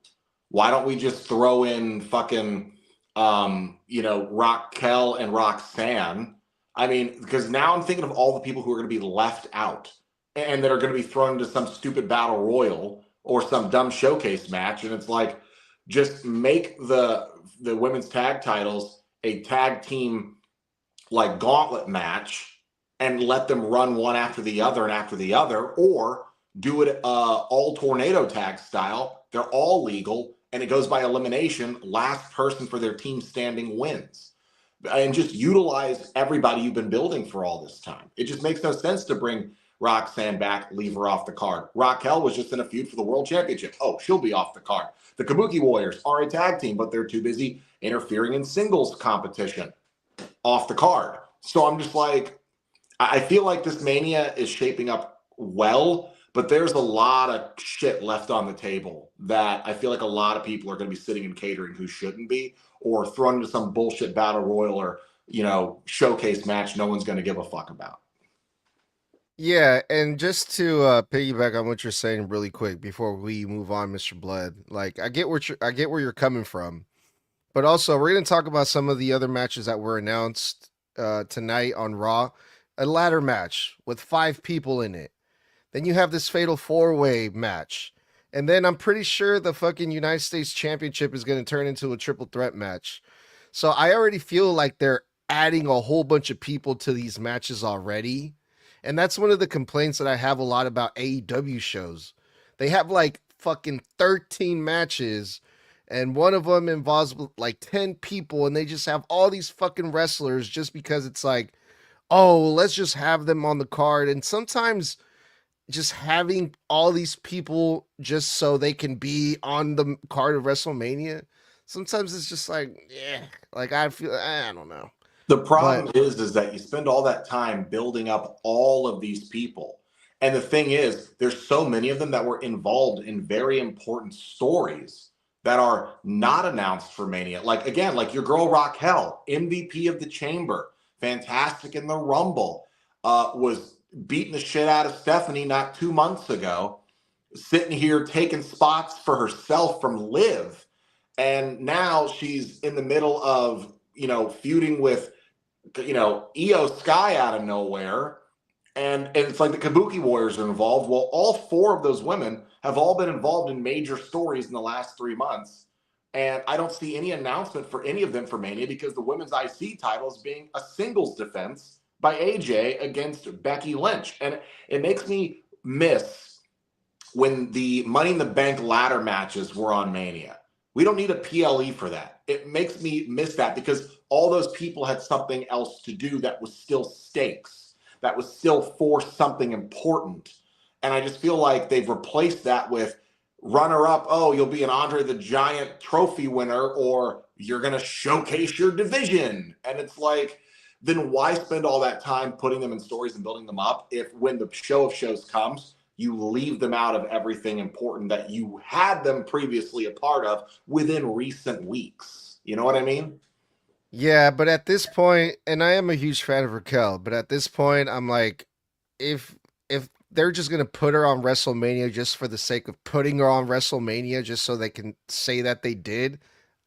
Why don't we just throw in fucking Raquel and Roxanne? I mean, because now I'm thinking of all the people who are going to be left out and that are going to be thrown into some stupid battle royal or some dumb showcase match. And it's like, just make the women's tag titles a tag team like gauntlet match and let them run one after the other and after the other, or do it all tornado tag style. They're all legal and it goes by elimination. Last person for their team standing wins. And just utilize everybody you've been building for all this time. It just makes no sense to bring Roxanne back, leave her off the card. Raquel was just in a feud for the World Championship. Oh, she'll be off the card. The Kabuki Warriors are a tag team, but they're too busy interfering in singles competition. Off the card. So I'm just like, I feel like this Mania is shaping up well, but there's a lot of shit left on the table that I feel like a lot of people are going to be sitting and catering who shouldn't be, or thrown into some bullshit battle royal or, showcase match no one's going to give a fuck about. Yeah, and just to piggyback on what you're saying really quick before we move on, Mr. Blood, like I get where you're coming from, but also we're gonna talk about some of the other matches that were announced tonight on Raw. A ladder match with 5 people in it. Then you have this fatal 4-way match, and then I'm pretty sure the fucking United States Championship is gonna turn into a triple threat match. So I already feel like they're adding a whole bunch of people to these matches already. And that's one of the complaints that I have a lot about AEW shows. They have like fucking 13 matches, and one of them involves like 10 people, and they just have all these fucking wrestlers just because it's like, oh, let's just have them on the card. And sometimes just having all these people just so they can be on the card of WrestleMania, sometimes it's just like, yeah, like I don't know. The problem is that you spend all that time building up all of these people. And the thing is, there's so many of them that were involved in very important stories that are not announced for Mania. Like, again, like your girl Raquel, MVP of the Chamber, fantastic in the Rumble, was beating the shit out of Stephanie not 2 months ago, sitting here taking spots for herself from Liv. And now she's in the middle of, feuding with Io Sky out of nowhere, and it's like the Kabuki Warriors are involved. Well, all 4 of those women have all been involved in major stories in the last 3 months, and I don't see any announcement for any of them for Mania because the women's IC title is being a singles defense by AJ against Becky Lynch, and it makes me miss when the Money in the Bank ladder matches were on Mania. We don't need a PLE for that. It makes me miss that because all those people had something else to do that was still stakes, that was still for something important. And I just feel like they've replaced that with runner-up, oh, you'll be an Andre the Giant trophy winner, or you're going to showcase your division. And it's like, then why spend all that time putting them in stories and building them up if when the show of shows comes, you leave them out of everything important that you had them previously a part of within recent weeks? You know what I mean? Yeah, but at this point, and I am a huge fan of Raquel, but at this point, I'm like, if they're just gonna put her on WrestleMania just for the sake of putting her on WrestleMania, just so they can say that they did,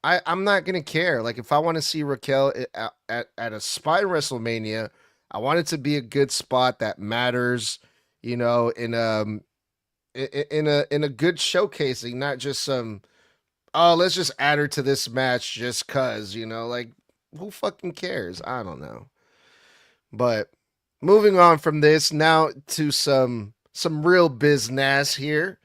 I'm not gonna care. Like, if I want to see Raquel at a spot in WrestleMania, I want it to be a good spot that matters, in a good showcasing, not just some, oh, let's just add her to this match just cause, like, who fucking cares? I don't know. But moving on from this now to some real business here.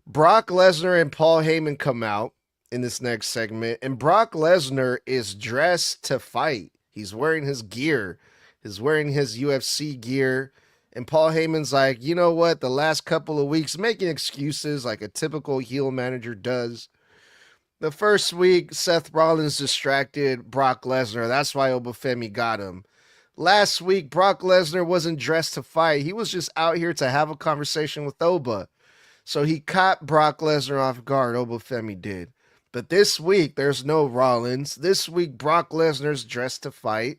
Brock Lesnar and Paul Heyman come out in this next segment, and Brock Lesnar is dressed to fight. He's wearing his gear. He's wearing his UFC gear. And Paul Heyman's like, you know what? The last couple of weeks, making excuses like a typical heel manager does. The first week, Seth Rollins distracted Brock Lesnar. That's why Obafemi got him. Last week, Brock Lesnar wasn't dressed to fight. He was just out here to have a conversation with Oba. So he caught Brock Lesnar off guard. Obafemi did. But this week, there's no Rollins. This week, Brock Lesnar's dressed to fight.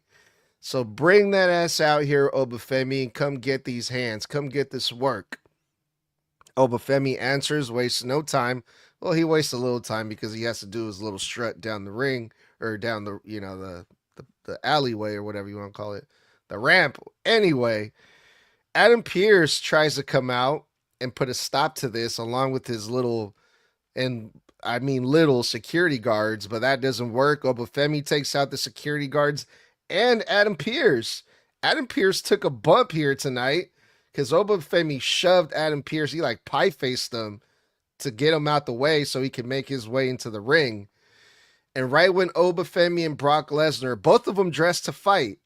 So bring that ass out here, Obafemi, and come get these hands. Come get this work. Obafemi answers, wastes no time. Well, he wastes a little time because he has to do his little strut down the ring or down the alleyway or whatever you want to call it, the ramp. Anyway, Adam Pearce tries to come out and put a stop to this along with his little, and I mean little, security guards, but that doesn't work. Obafemi takes out the security guards and Adam Pearce. Adam Pearce took a bump here tonight because Obafemi shoved Adam Pearce. He like pie faced him to get him out the way so he could make his way into the ring. And right when Obafemi and Brock Lesnar, both of them dressed to fight,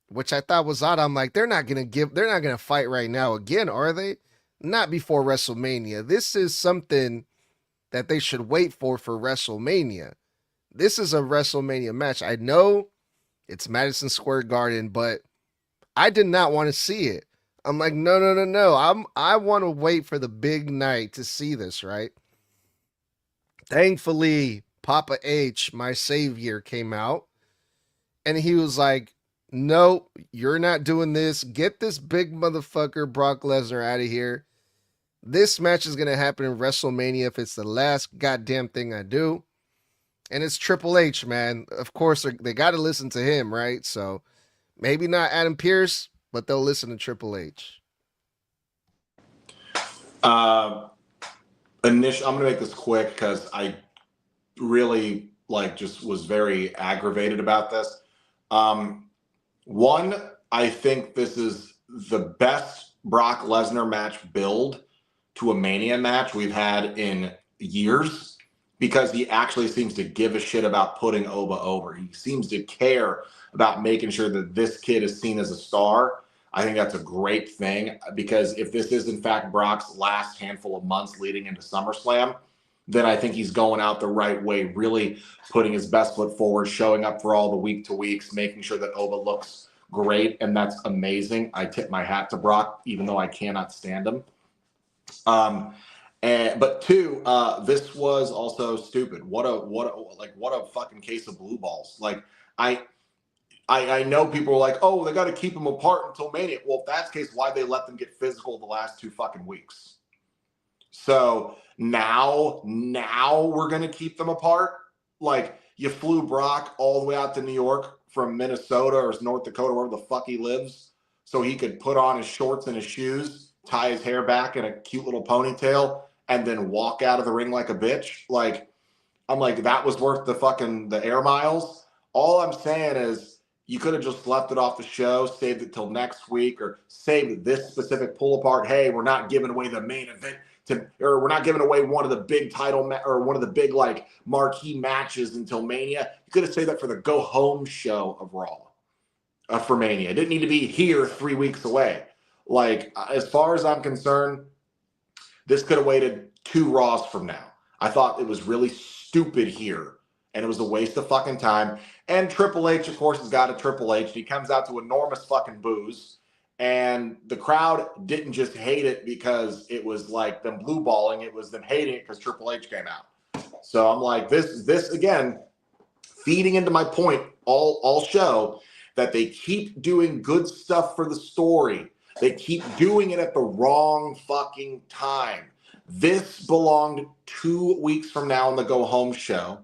which I thought was odd. I'm like, they're not gonna fight right now again, are they? Not before WrestleMania. This is something that they should wait for WrestleMania. This is a WrestleMania match. I know it's Madison Square Garden, but I did not want to see it. I'm like, no. I want to wait for the big night to see this, right? Thankfully, Papa H, my savior, came out and he was like, nope, you're not doing this. Get this big motherfucker Brock Lesnar out of here. This match is going to happen in WrestleMania if it's the last goddamn thing I do. And it's Triple H, man. Of course, they got to listen to him, right? So maybe not Adam Pearce, but they'll listen to Triple H. I'm going to make this quick because I really just was very aggravated about this. One, I think this is the best Brock Lesnar match build to a Mania match we've had in years because he actually seems to give a shit about putting Oba over. He seems to care about making sure that this kid is seen as a star. I think that's a great thing because if this is in fact Brock's last handful of months leading into SummerSlam, then I think he's going out the right way, really putting his best foot forward, showing up for all the week-to-weeks, making sure that Oba looks great, and that's amazing. I tip my hat to Brock, even though I cannot stand him. But two, this was also stupid. What a fucking case of blue balls. I know people are like, oh, they got to keep them apart until Mania. Well, if that's the case, why'd they let them get physical the last 2 fucking weeks? So now we're going to keep them apart. Like, you flew Brock all the way out to New York from Minnesota or North Dakota, wherever the fuck he lives, so he could put on his shorts and his shoes, tie his hair back in a cute little ponytail, and then walk out of the ring like a bitch. Like, I'm like, that was worth the air miles. All I'm saying is, you could have just left it off the show, saved it till next week, or saved this specific pull apart. Hey, we're not giving away the main event or we're not giving away one of the big or one of the big marquee matches until Mania. You could have saved that for the go home show of Raw for Mania. It didn't need to be here 3 weeks away. As far as I'm concerned, this could have waited 2 Raws from now. I thought it was really stupid here. And it was a waste of fucking time. And Triple H, of course, has got a Triple H. He comes out to enormous fucking boos. And the crowd didn't just hate it because it was like them blue balling. It was them hating it because Triple H came out. So I'm like, this again, feeding into my point all show that they keep doing good stuff for the story. They keep doing it at the wrong fucking time. This belonged 2 weeks from now on the Go Home show.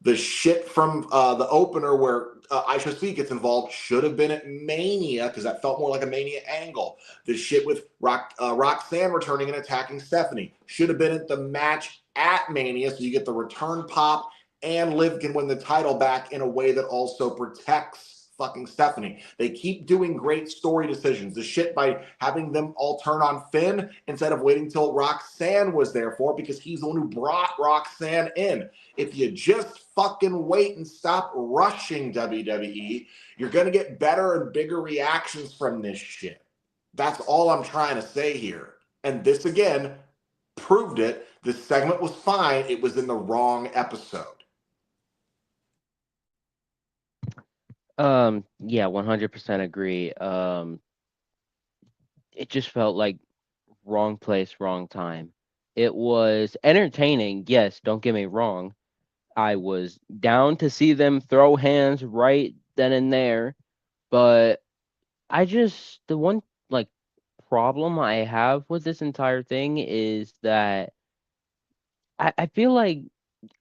The shit from the opener where Aisha Speed gets involved should have been at Mania because that felt more like a Mania angle. The shit with Roxanne returning and attacking Stephanie should have been at the match at Mania, so you get the return pop and Liv can win the title back in a way that also protects fucking Stephanie. They keep doing great story decisions. The shit by having them all turn on Finn instead of waiting till Roxanne was there for it because he's the one who brought Roxanne in. If you just fucking wait and stop rushing WWE, you're going to get better and bigger reactions from this shit. That's all I'm trying to say here. And this, again, proved it. This segment was fine. It was in the wrong episode. Yeah, 100% agree. It just felt like wrong place, wrong time. It was entertaining, yes, don't get me wrong. I was down to see them throw hands right then and there, but the one like problem I have with this entire thing is that I feel like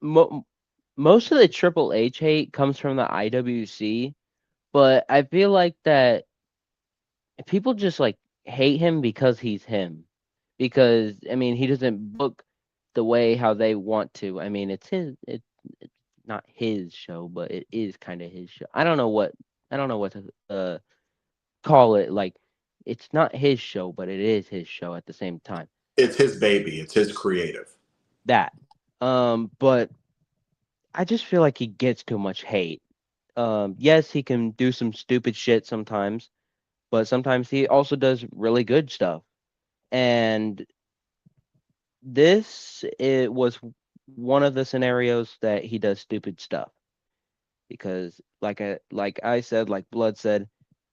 most of the Triple H hate comes from the IWC, but I feel like that people just like hate him because he's him. Because I mean, he doesn't book the way how they want to. I mean, it's not his show, but it is kind of his show. I don't know what to call it. Like, it's not his show, but it is his show at the same time. It's his baby. It's his creative. That. But I just feel like he gets too much hate. Yes, he can do some stupid shit sometimes, but sometimes he also does really good stuff. And it was one of the scenarios that he does stupid stuff. Because like I said, like Blood said,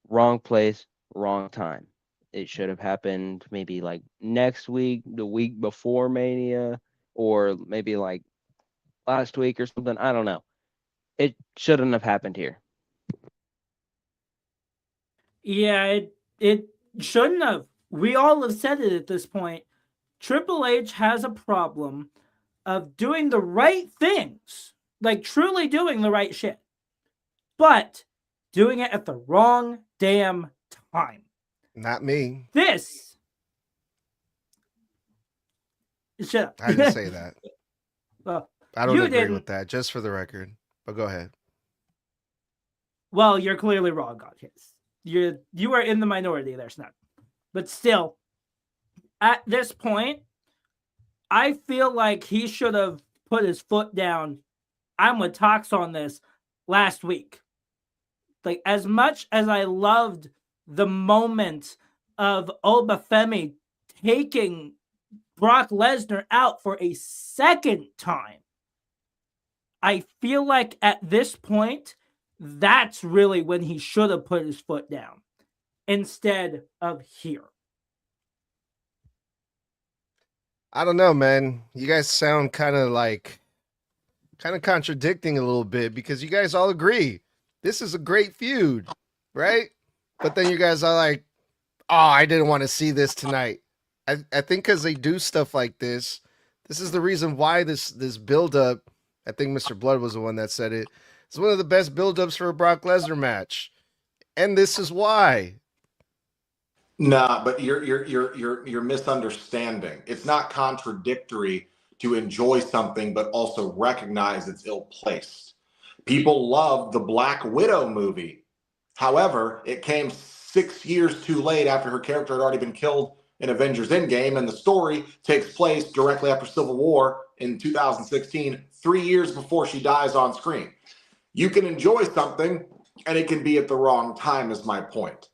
wrong place, wrong time. It should have happened maybe like next week, the week before Mania, or maybe like last week or something. I don't know. It shouldn't have happened here. Yeah, it shouldn't have. We all have said it at this point. Triple H has a problem of doing the right things, like truly doing the right shit, but doing it at the wrong damn time. Not me. Shut up. I didn't say that. Well, I don't you agree didn't. with that, just for the record. But go ahead. Well, you're clearly wrong on his. You are in the minority there, Snug. But still, at this point, I feel like he should have put his foot down. I'm with Tox on this last week. Like, as much as I loved the moment of Obafemi taking Brock Lesnar out for a second time, I feel like at this point, that's really when he should have put his foot down instead of here. I don't know, man. You guys sound kind of contradicting a little bit because you guys all agree this is a great feud, right? But then you guys are like, oh, I didn't want to see this tonight. I think because they do stuff like this is the reason why this build-up, I think Mr. Blood was the one that said it, it's one of the best build-ups for a Brock Lesnar match. And this is why. Nah, but you're misunderstanding. It's not contradictory to enjoy something, but also recognize it's ill-placed. People love the Black Widow movie. However, it came 6 years too late after her character had already been killed in Avengers Endgame, and the story takes place directly after Civil War in 2016, 3 years before she dies on screen. You can enjoy something, and it can be at the wrong time, is my point.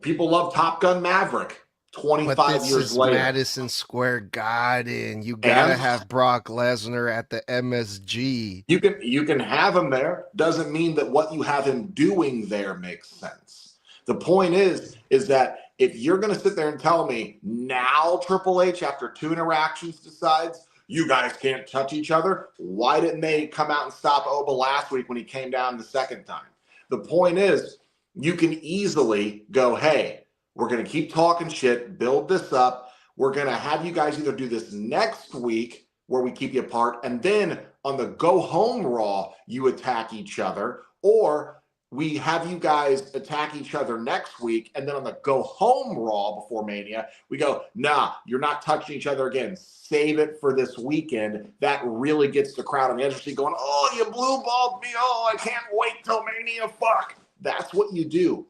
People love Top Gun Maverick 25 but this years is later. Madison Square Garden. You gotta have Brock Lesnar at the MSG. You can have him there. Doesn't mean that what you have him doing there makes sense. The point is that if you're going to sit there and tell me now Triple H after 2 interactions decides you guys can't touch each other. Why didn't they come out and stop Oba last week when he came down the second time? The point is, you can easily go, hey, we're going to keep talking shit, build this up. We're going to have you guys either do this next week where we keep you apart, and then on the go home Raw, you attack each other, or we have you guys attack each other next week, and then on the go home Raw before Mania, we go, nah, you're not touching each other again. Save it for this weekend. That really gets the crowd on the edge of the seat going, oh, you blue balled me. Oh, I can't wait till Mania. Fuck. That's what you do.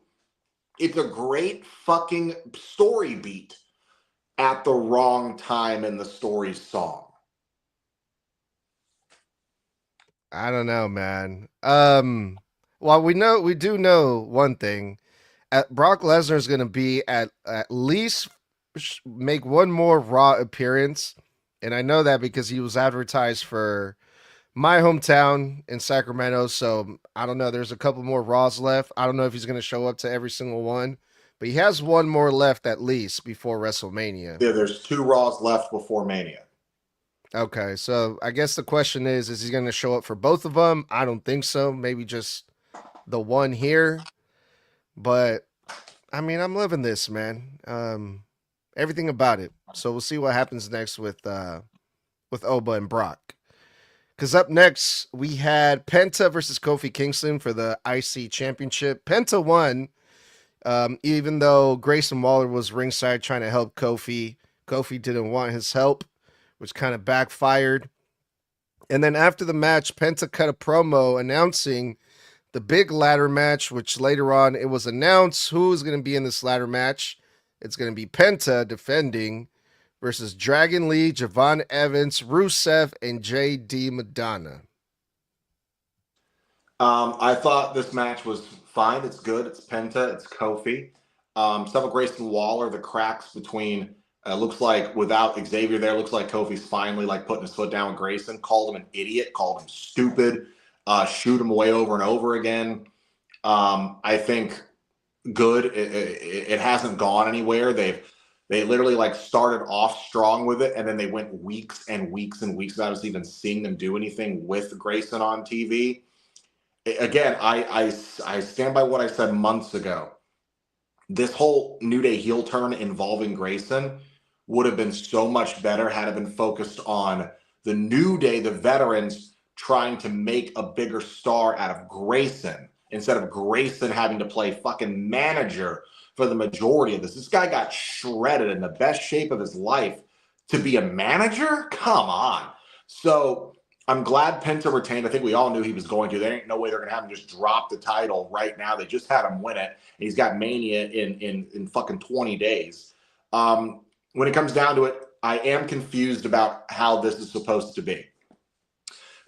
It's a great fucking story beat at the wrong time in the story song. I don't know, man. Well, we do know one thing. Brock Lesnar is going to be at least make one more Raw appearance, and I know that because he was advertised for my hometown in Sacramento. So I don't know. There's a couple more Raws left. I don't know if he's going to show up to every single one, but he has one more left at least before WrestleMania. Yeah, there's 2 Raws left before Mania. Okay, so I guess the question is he going to show up for both of them? I don't think so. Maybe just the one here. But, I mean, I'm loving this, man. Everything about it. So we'll see what happens next with Oba and Brock. Because up next, we had Penta versus Kofi Kingston for the IC Championship. Penta won, even though Grayson Waller was ringside trying to help Kofi. Kofi didn't want his help, which kind of backfired. And then after the match, Penta cut a promo announcing the big ladder match, which later on it was announced who is going to be in this ladder match. It's going to be Penta defending versus Dragon Lee, Javon Evans, Rusev, and JD Madonna. I thought this match was fine. It's good. It's Penta. It's Kofi. Stuff with Grayson Waller, the cracks between... looks like without Xavier there, looks like Kofi's finally like putting his foot down with Grayson. Called him an idiot, called him stupid, shoot him away over and over again. I think good. It hasn't gone anywhere. They literally like started off strong with it, and then they went weeks and weeks and weeks without us even seeing them do anything with Grayson on TV. Again, I stand by what I said months ago. This whole New Day heel turn involving Grayson would have been so much better had it been focused on the New Day, the veterans, trying to make a bigger star out of Grayson instead of Grayson having to play fucking manager for the majority of this. This guy got shredded in the best shape of his life to be a manager? Come on. So I'm glad Penta retained. I think we all knew he was going to. There ain't no way they're going to have him just drop the title right now. They just had him win it. He's got Mania in fucking 20 days. When it comes down to it, I am confused about how this is supposed to be.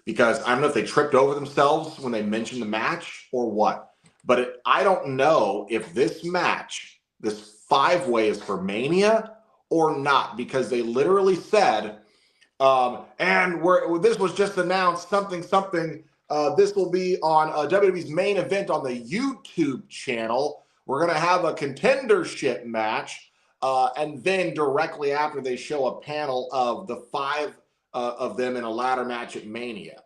Because I don't know if they tripped over themselves when they mentioned the match or what. But I don't know if this match, this 5-way, is for Mania or not. Because they literally said... this was just announced something. This will be on WWE's main event on the YouTube channel. We're going to have a contendership match. And then directly after, they show a panel of the 5 of them in a ladder match at Mania.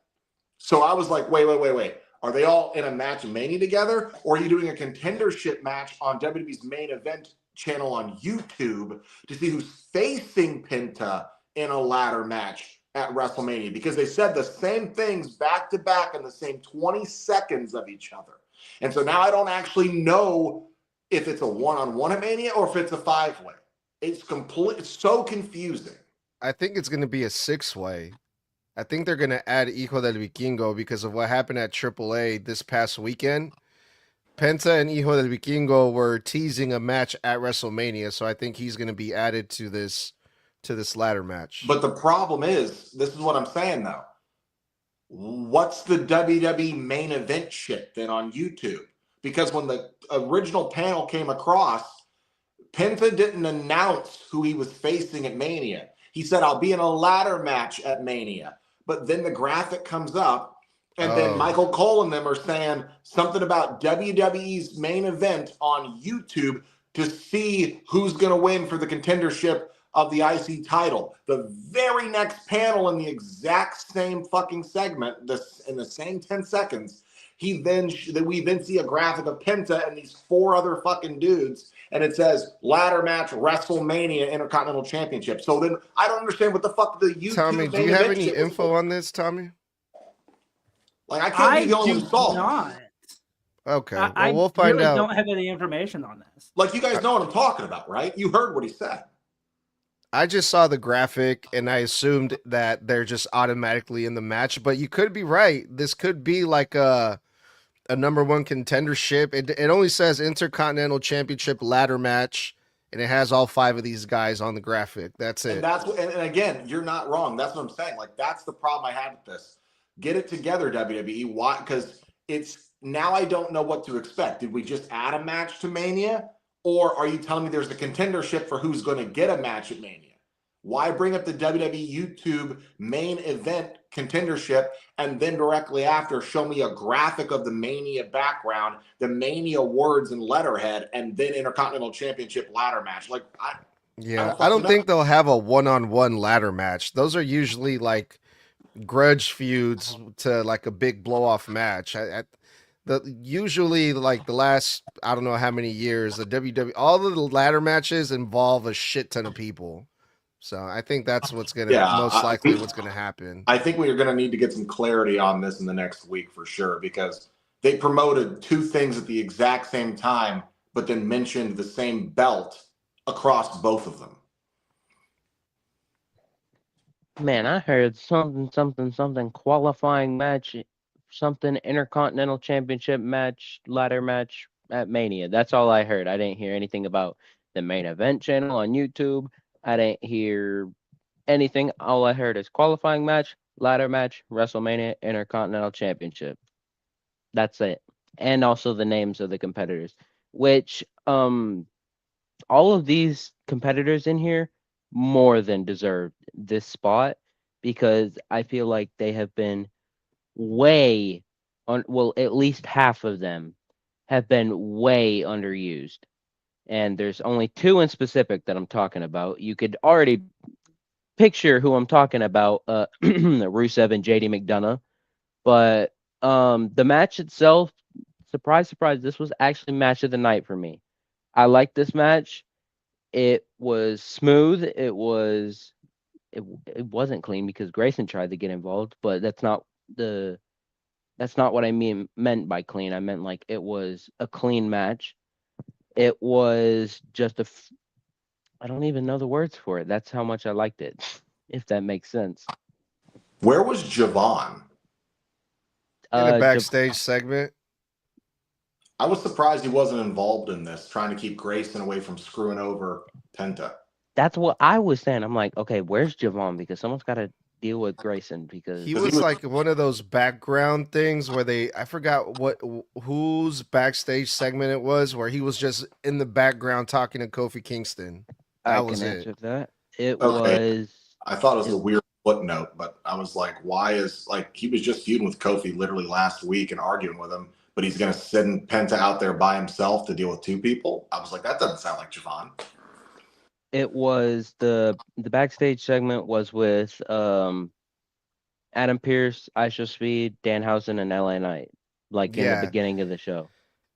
So I was like, wait. Are they all in a match of Mania together? Or are you doing a contendership match on WWE's main event channel on YouTube to see who's facing Penta in a ladder match at WrestleMania? Because they said the same things back to back in the same 20 seconds of each other. And so now I don't actually know if it's a one-on-one at Mania or if it's a 5-way. It's so confusing. I think it's going to be a 6-way. I think they're going to add Hijo del Vikingo because of what happened at AAA this past weekend. Penta and Hijo del Vikingo were teasing a match at WrestleMania, so I think he's going to be added to this ladder match. But the problem is, this is what I'm saying though. What's the WWE main event shit then on YouTube? Because when the original panel came across, Penta didn't announce who he was facing at Mania. He said, I'll be in a ladder match at Mania. But then the graphic comes up, and then Michael Cole and them are saying something about WWE's main event on YouTube to see who's going to win for the contendership of the IC title. The very next panel in the exact same fucking segment, in the same 10 seconds, we then see a graphic of Penta and these 4 other fucking dudes, and it says ladder match WrestleMania Intercontinental Championship. So then I don't understand what the fuck the YouTube Tommy, do main you have event any shit was info for. on this, Tommy? Like, I can't be the only one do who saw not. this. Okay, well, I we'll find really out. don't have any information on this. Like, you guys know what I'm talking about, right? You heard what he said. I just saw the graphic and I assumed that they're just automatically in the match, but you could be right. This could be like a number 1 contendership. It only says Intercontinental Championship ladder match, and it has all 5 of these guys on the graphic. That's it. And that's what, and again, you're not wrong. That's what I'm saying. Like, that's the problem I had with this. Get it together, WWE. Why? Because it's now I don't know what to expect. Did we just add a match to Mania? Or are you telling me there's a contendership for who's going to get a match at Mania? Why bring up the WWE YouTube main event contendership and then directly after show me a graphic of the Mania background, the Mania words and letterhead, and then Intercontinental Championship ladder match? Like, I don't think they'll have a 1-on-1 ladder match. Those are usually like grudge feuds to like a big blow off match. Usually like the last I don't know how many years the WWE all of the ladder matches involve a shit ton of people. So I think that's what's gonna most likely what's gonna happen. I think we're gonna need to get some clarity on this in the next week for sure, because they promoted 2 things at the exact same time, but then mentioned the same belt across both of them. Man, I heard something qualifying match, something Intercontinental Championship match, ladder match at Mania. That's all I heard. I didn't hear anything about the main event channel on YouTube. I didn't hear anything. All I heard is qualifying match, ladder match, WrestleMania Intercontinental Championship. That's it. And also the names of the competitors, which all of these competitors in here more than deserve this spot, because I feel like they have been way on, well, at least half of them have been way underused. And there's only 2 in specific that I'm talking about. You could already picture who I'm talking about, Rusev and JD McDonough. But the match itself, surprise, surprise, this was actually match of the night for me. I liked this match. It was smooth. It wasn't clean because Grayson tried to get involved, but that's not what I meant by clean. I meant like it was a clean match. It was just I don't even know the words for it. That's how much I liked it, if that makes sense. Where was Javon? In a backstage segment. I was surprised he wasn't involved in this, trying to keep Grayson away from screwing over Penta. That's what I was saying. I'm like, okay, where's Javon? Because someone's got to deal with Grayson, because he was like one of those background things where I forgot whose backstage segment it was, where he was just in the background talking to Kofi Kingston. I can answer that. It was. I thought it was a weird footnote, but I was like, why is, like, he was just feuding with Kofi literally last week and arguing with him, but he's going to send Penta out there by himself to deal with 2 people? I was like, that doesn't sound like Javon. It was the backstage segment was with Adam Pearce, Isha Speed, Danhausen, and LA Knight, like in the beginning of the show.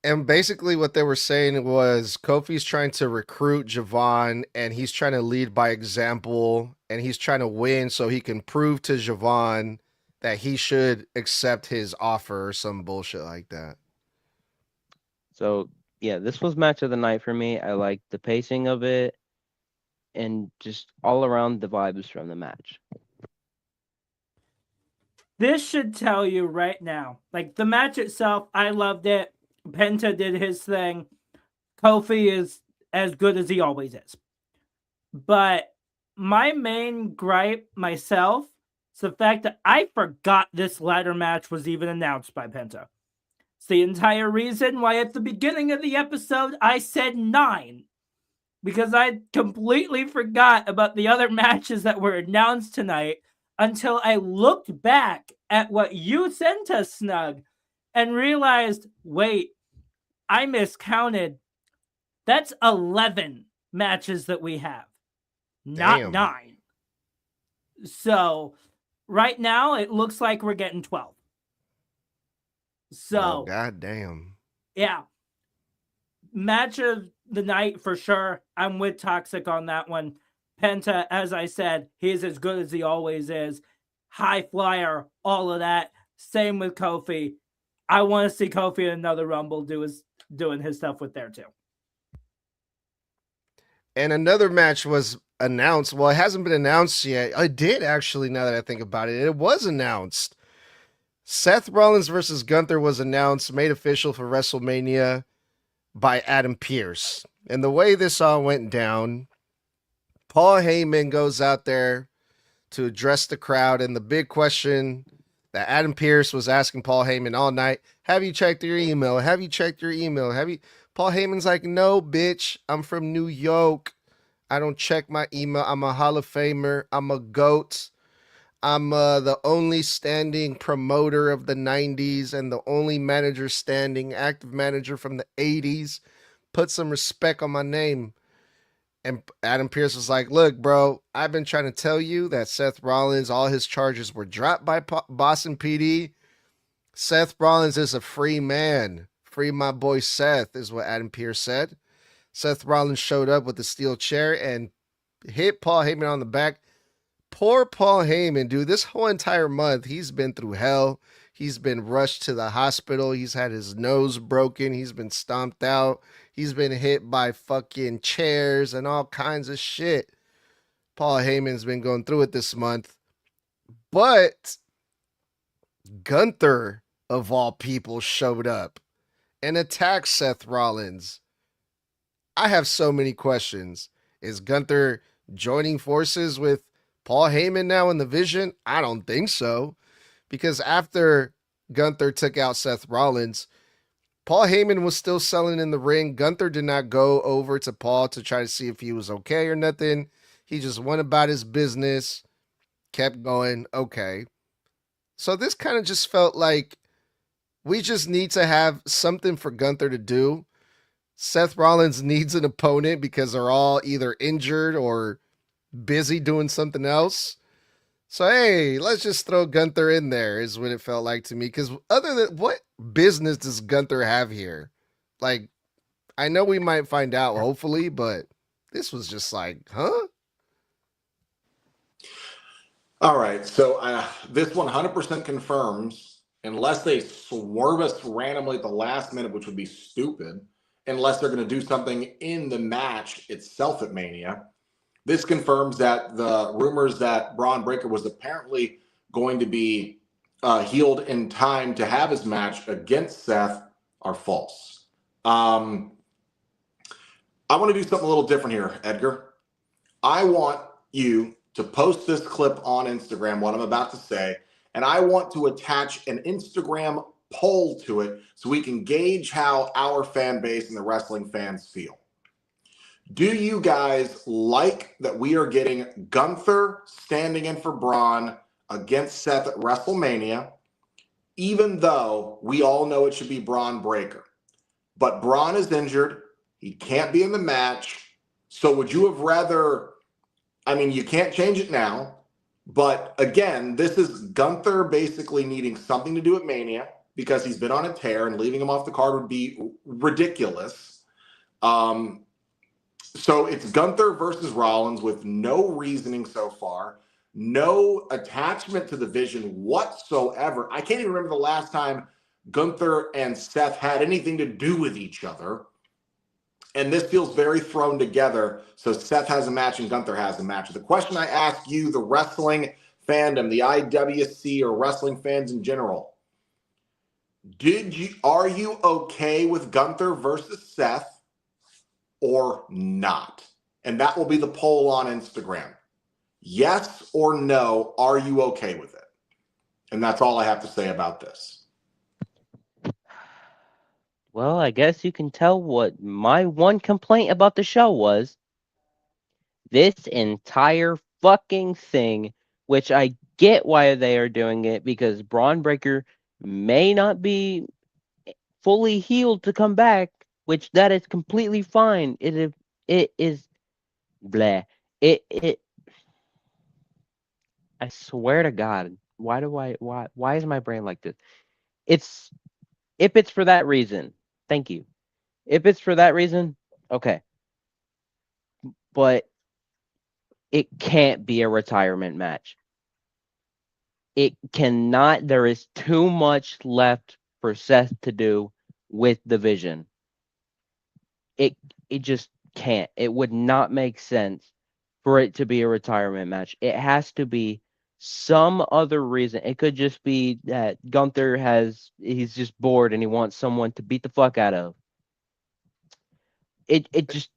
And basically what they were saying was Kofi's trying to recruit Javon, and he's trying to lead by example, and he's trying to win so he can prove to Javon that he should accept his offer or some bullshit like that. So, yeah, this was match of the night for me. I liked the pacing of it and just all around the vibes from the match. This should tell you right now. Like, the match itself, I loved it. Penta did his thing. Kofi is as good as he always is. But my main gripe myself is the fact that I forgot this ladder match was even announced by Penta. It's the entire reason why at the beginning of the episode I said 9. Because I completely forgot about the other matches that were announced tonight until I looked back at what you sent us, Snug, and realized, wait, I miscounted. That's 11 matches that we have. not Damn. 9. So right now it looks like we're getting 12. So Oh, goddamn. yeah, match of the night for sure. I'm with Toxic on that one. Penta, as I said, he's as good as he always is. High flyer, all of that. Same with Kofi. I want to see Kofi in another Rumble doing his stuff with there too. And another match was announced. Well, it hasn't been announced yet. It did actually, now that I think about it. It was announced. Seth Rollins versus Gunther was announced, made official for WrestleMania by Adam Pearce. And the way this all went down, Paul Heyman goes out there to address the crowd. And the big question that Adam Pearce was asking Paul Heyman all night, have you checked your email? Have you checked your email? Paul Heyman's like, no, bitch, I'm from New York. I don't check my email. I'm a Hall of Famer. I'm a GOAT. I'm the only standing promoter of the 90s and the only manager standing, active manager from the 80s. Put some respect on my name. And Adam Pearce was like, look, bro, I've been trying to tell you that Seth Rollins, all his charges were dropped by Boston PD. Seth Rollins is a free man. Free my boy Seth, is what Adam Pearce said. Seth Rollins showed up with a steel chair and hit Paul Heyman on the back. Poor Paul Heyman, dude. This whole entire month, he's been through hell. He's been rushed to the hospital. He's had his nose broken. He's been stomped out. He's been hit by fucking chairs and all kinds of shit. Paul Heyman's been going through it this month. But Gunther, of all people, showed up and attacked Seth Rollins. I have so many questions. Is Gunther joining forces with Paul Heyman now in the Vision? I don't think so. Because after Gunther took out Seth Rollins, Paul Heyman was still selling in the ring. Gunther did not go over to Paul to try to see if he was okay or nothing. He just went about his business, kept going, okay. So this kind of just felt like we just need to have something for Gunther to do. Seth Rollins needs an opponent because they're all either injured or busy doing something else. So, hey, let's just throw Gunther in there is what it felt like to me. Because other than, what business does Gunther have here? Like, I know we might find out, hopefully, but this was just like, huh? All right, so this 100% confirms, unless they swerve us randomly at the last minute, which would be stupid, unless they're going to do something in the match itself at Mania. This confirms that the rumors that Braun Breaker was apparently going to be healed in time to have his match against Seth are false. I want to do something a little different here, Edgar. I want you to post this clip on Instagram, what I'm about to say, and I want to attach an Instagram poll to it so we can gauge how our fan base and the wrestling fans feel. Do you guys like that we are getting Gunther standing in for Braun against Seth at WrestleMania, even though we all know it should be Braun Breaker? But Braun is injured. He can't be in the match. So would you have rather, I mean, you can't change it now, but again, this is Gunther basically needing something to do at Mania because he's been on a tear and leaving him off the card would be ridiculous. So it's Gunther versus Rollins with no reasoning so far, no attachment to the Vision whatsoever. I can't even remember the last time Gunther and Seth had anything to do with each other. And this feels very thrown together. So Seth has a match and Gunther has a match. The question I ask you, the wrestling fandom, the IWC or wrestling fans in general, are you okay with Gunther versus Seth? Or not? And that will be the poll on Instagram. Yes or no, are you okay with it? And that's all I have to say about this. Well, I guess you can tell what my one complaint about the show was. This entire fucking thing, which I get why they are doing it, because Braun Breaker may not be fully healed to come back, which that is completely fine. It is blah. It I swear to God, why is my brain like this? It's if it's for that reason, thank you. If it's for that reason, okay. But it can't be a retirement match. It cannot. There is too much left for Seth to do with the Vision. It it just can't. It would not make sense for it to be a retirement match. It has to be some other reason. It could just be that Gunther he's just bored and he wants someone to beat the fuck out of. It just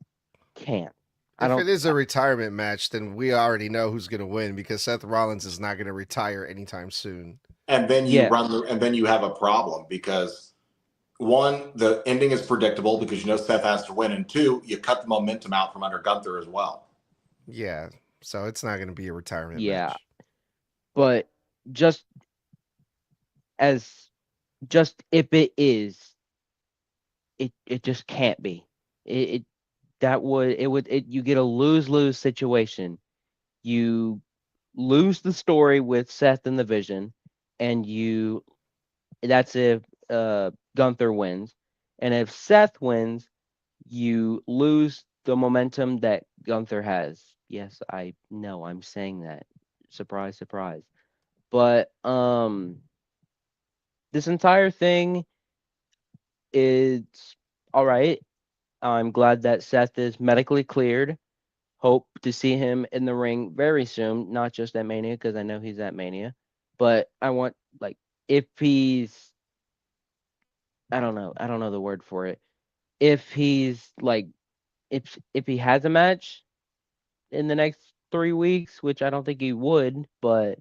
can't. I If don't. it is a retirement match, then we already know who's going to win because Seth Rollins is not going to retire anytime soon. And then Yeah. and then you have a problem because one, the ending is predictable because you know Seth has to win, and two, you cut the momentum out from under Gunther as well. Yeah, so it's not going to be a retirement Yeah. match. But just if it is, it just can't be. It you get a lose-lose situation. You lose the story with Seth and the Vision, and that's if Gunther wins. And if Seth wins, you lose the momentum that Gunther has. Yes, I know I'm saying that. Surprise, surprise. But this entire thing is all right. I'm glad that Seth is medically cleared. Hope to see him in the ring very soon, not just at Mania because I know he's at Mania, but I want like if he's I don't know the word for it. If he's like if he has a match in the next 3 weeks, which I don't think he would, but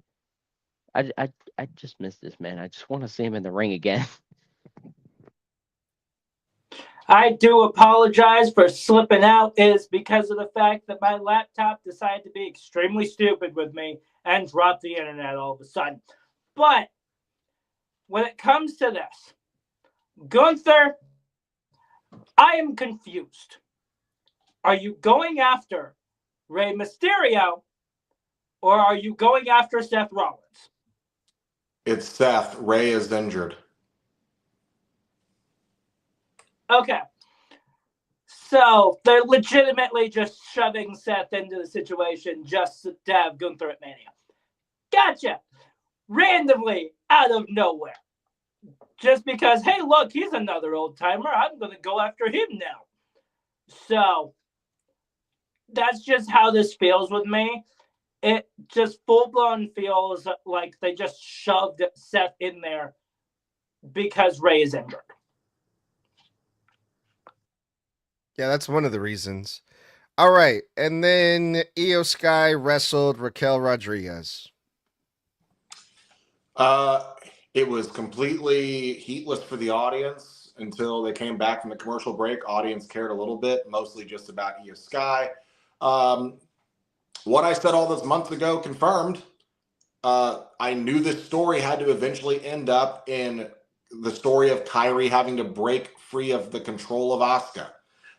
I just miss this man. I just want to see him in the ring again. I do apologize for slipping out. It is because of the fact that my laptop decided to be extremely stupid with me and dropped the internet all of a sudden. But when it comes to this, Gunther, I am confused. Are you going after Rey Mysterio or are you going after Seth Rollins? It's Seth. Rey is injured. Okay. So they're legitimately just shoving Seth into the situation just to have Gunther at Mania. Gotcha. Randomly out of nowhere. Just because, hey, look, he's another old timer. I'm going to go after him now. So that's just how this feels with me. It just full-blown feels like they just shoved Seth in there because Rey is injured. Yeah, that's one of the reasons. All right, and then Io Sky wrestled Raquel Rodriguez. It was completely heatless for the audience until they came back from the commercial break. Audience cared a little bit, mostly just about Io Sky. What I said all those months ago confirmed. I knew this story had to eventually end up in the story of Kairi having to break free of the control of Asuka.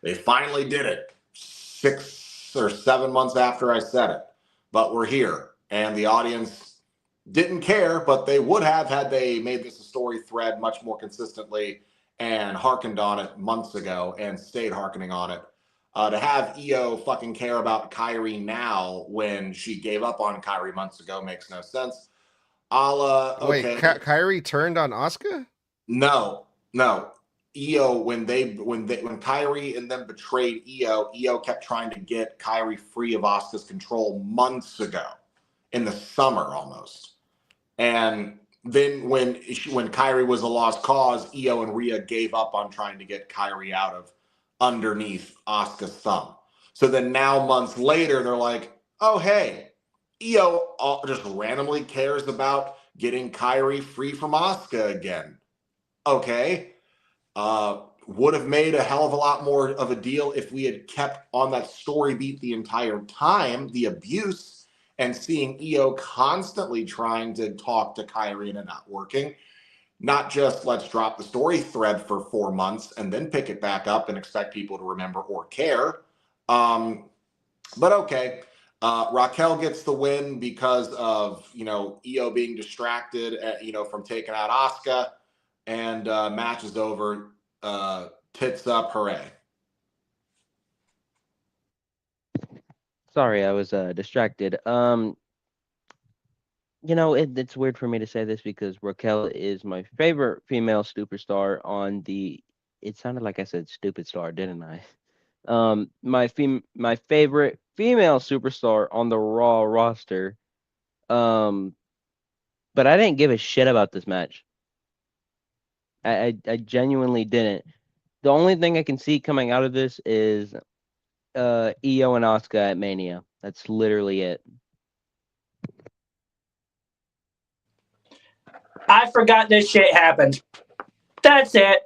They finally did it 6 or 7 months after I said it. But we're here, and the audience didn't care, but they would have had they made this a story thread much more consistently and hearkened on it months ago and stayed hearkening on it. To have Io fucking care about Kairi now when she gave up on Kairi months ago makes no sense. Wait, Okay. Kyrie turned on Asuka? No. Io, when Kairi and them betrayed Io kept trying to get Kairi free of Asuka's control months ago, in the summer almost. And then when Kairi was a lost cause, Io and Rhea gave up on trying to get Kairi out of underneath Asuka's thumb. So then now months later, they're like, oh, hey, Io just randomly cares about getting Kairi free from Asuka again. Okay. Would have made a hell of a lot more of a deal if we had kept on that story beat the entire time, the abuse, and seeing Io constantly trying to talk to Kairi and it not working. Not just let's drop the story thread for 4 months and then pick it back up and expect people to remember or care. But okay. Raquel gets the win because of, Io being distracted, from taking out Asuka, and match is over. Tits up, hooray. Sorry, I was distracted. It's weird for me to say this because Raquel is my favorite female superstar on the. It sounded like I said stupid star, didn't I? My favorite female superstar on the Raw roster. Um, but I didn't give a shit about this match. I genuinely didn't. The only thing I can see coming out of this is Io and Asuka at Mania. That's literally it. I forgot this shit happened. That's it.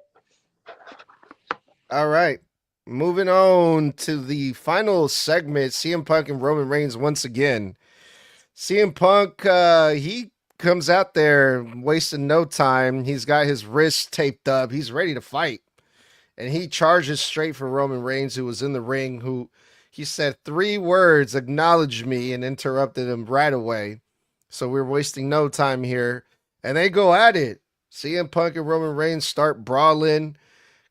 All right. Moving on to the final segment, CM Punk and Roman Reigns once again. CM Punk, he comes out there wasting no time. He's got his wrist taped up. He's ready to fight. And he charges straight for Roman Reigns, who was in the ring, who he said 3 words, acknowledge me, and interrupted him right away. So we're wasting no time here. And they go at it. CM Punk and Roman Reigns start brawling.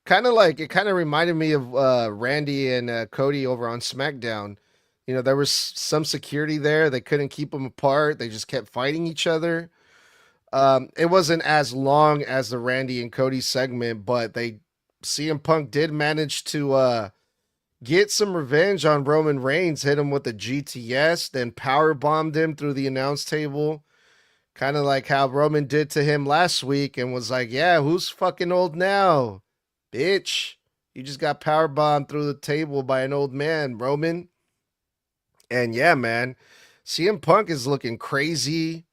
It kind of reminded me of Randy and Cody over on SmackDown. There was some security there. They couldn't keep them apart. They just kept fighting each other. It wasn't as long as the Randy and Cody segment, but CM Punk did manage to get some revenge on Roman Reigns, hit him with a GTS, then power bombed him through the announce table. Kind of like how Roman did to him last week and was like, yeah, who's fucking old now? Bitch, you just got power bombed through the table by an old man, Roman. And yeah, man, CM Punk is looking crazy.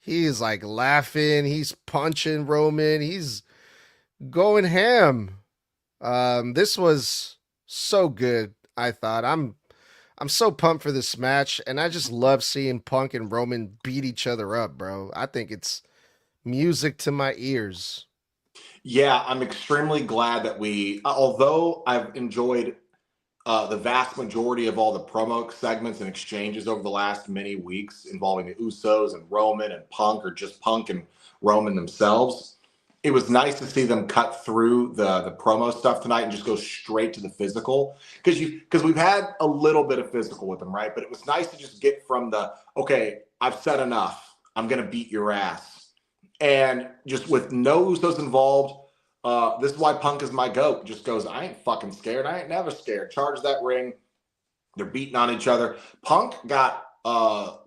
He is like laughing. He's punching Roman. He's going ham. This was so good. I thought I'm so pumped for this match, and I just love seeing Punk and Roman beat each other up, bro. I think it's music to my ears. Yeah, I'm extremely glad that although I've enjoyed the vast majority of all the promo segments and exchanges over the last many weeks involving the Usos and Roman and Punk, or just Punk and Roman themselves, it was nice to see them cut through the promo stuff tonight and just go straight to the physical, because we've had a little bit of physical with them, right? But it was nice to just get from okay, I've said enough, I'm gonna beat your ass. And just with no Usos involved, this is why Punk is my GOAT. Just goes, I ain't fucking scared. I ain't never scared. Charge that ring. They're beating on each other. Punk got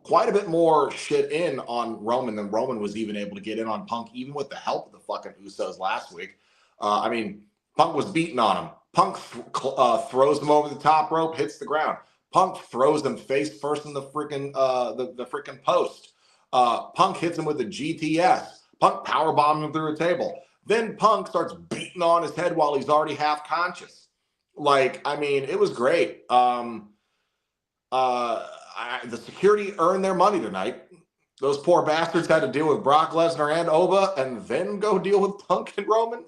quite a bit more shit in on Roman than Roman was even able to get in on Punk, even with the help of the fucking Usos last week. Punk was beating on him. Punk throws him over the top rope, hits the ground. Punk throws him face first in the freaking the freaking post. Punk hits him with a GTS. Punk powerbombs him through a table. Then Punk starts beating on his head while he's already half conscious. It was great. The security earned their money tonight. Those poor bastards had to deal with Brock Lesnar and Oba and then go deal with Punk and Roman.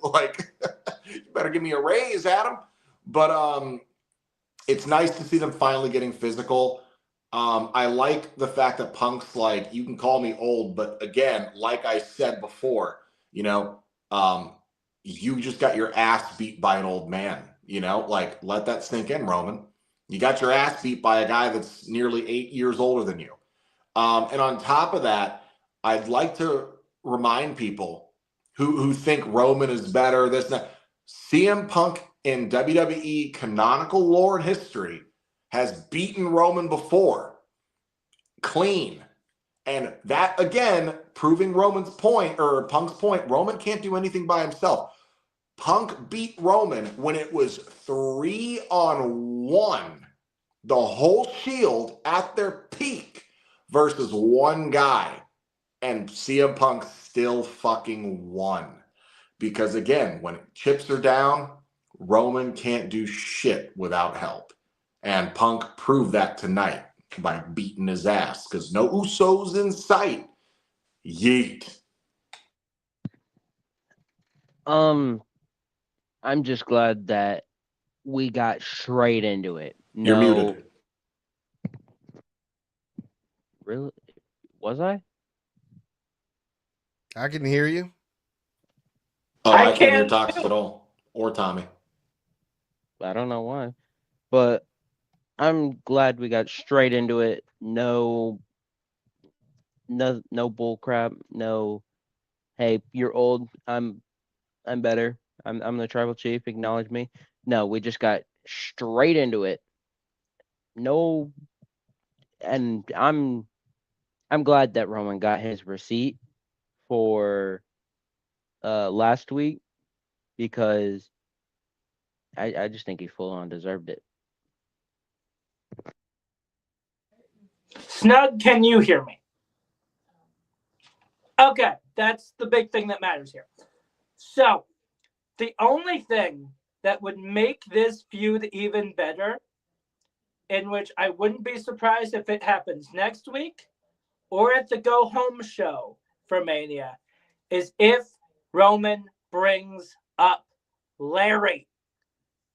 You better give me a raise, Adam. But it's nice to see them finally getting physical. I like the fact that Punk's like, you can call me old, but again, like I said before, you just got your ass beat by an old man, let that sink in, Roman. You got your ass beat by a guy that's nearly 8 years older than you. And on top of that, I'd like to remind people who think Roman is better, this and that. CM Punk in WWE canonical lore and history has beaten Roman before. Clean. And that, again, proving Roman's point, or Punk's point, Roman can't do anything by himself. Punk beat Roman when it was 3-on-1. The whole Shield at their peak versus one guy. And CM Punk still fucking won. Because, again, when chips are down, Roman can't do shit without help. And Punk proved that tonight by beating his ass, because no Usos in sight. Yeet. I'm just glad that we got straight into it. You're muted. Really? Was I? I can hear you. Oh, I I can't hear can Toxic too. at all. Or Tommy. I don't know why. But I'm glad we got straight into it. No bull crap. No, hey, you're old. I'm better. I'm the tribal chief. Acknowledge me. No, we just got straight into it. No, and I'm glad that Roman got his receipt for last week because I just think he full on deserved it. Snug, can you hear me? Okay, that's the big thing that matters here. So, the only thing that would make this feud even better, in which I wouldn't be surprised if it happens next week or at the go home show for Mania, is if Roman brings up Larry.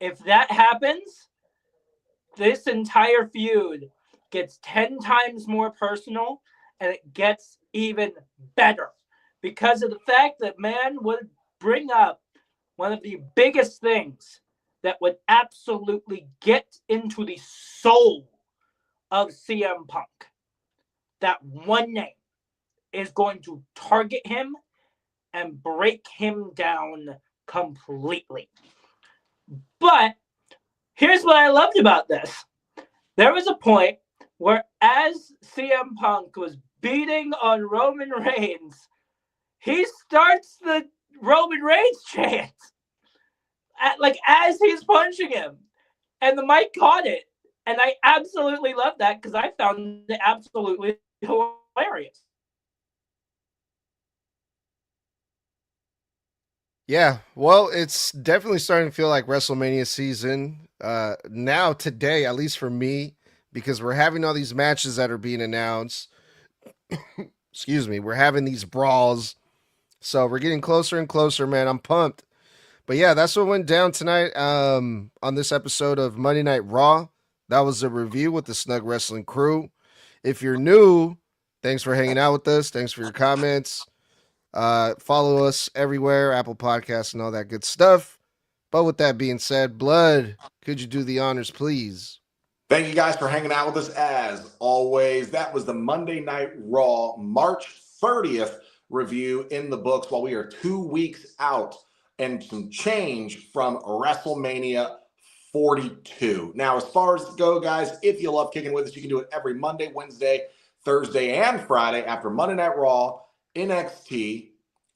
If that happens, this entire feud gets 10 times more personal and it gets even better because of the fact that man would bring up one of the biggest things that would absolutely get into the soul of CM Punk. That one name is going to target him and break him down completely. But here's what I loved about this. There was a point where as CM Punk was beating on Roman Reigns, he starts the Roman Reigns chant as he's punching him. And the mic caught it. And I absolutely loved that because I found it absolutely hilarious. Yeah, well, it's definitely starting to feel like WrestleMania season now today, at least for me, because we're having all these matches that are being announced. Excuse me, we're having these brawls, so we're getting closer and closer, man. I'm pumped. But yeah, that's what went down tonight on this episode of Monday Night Raw. That was a review with the Snug Wrestling crew. If you're new, thanks for hanging out with us. Thanks for your comments. Follow us everywhere, Apple Podcasts and all that good stuff. But with that being said, Blood, could you do the honors, please? Thank you guys for hanging out with us as always. That was the Monday Night Raw March 30th review in the books while we are 2 weeks out and some change from WrestleMania 42. Now, as far as go, guys, if you love kicking with us, you can do it every Monday, Wednesday, Thursday, and Friday after Monday Night Raw, NXT,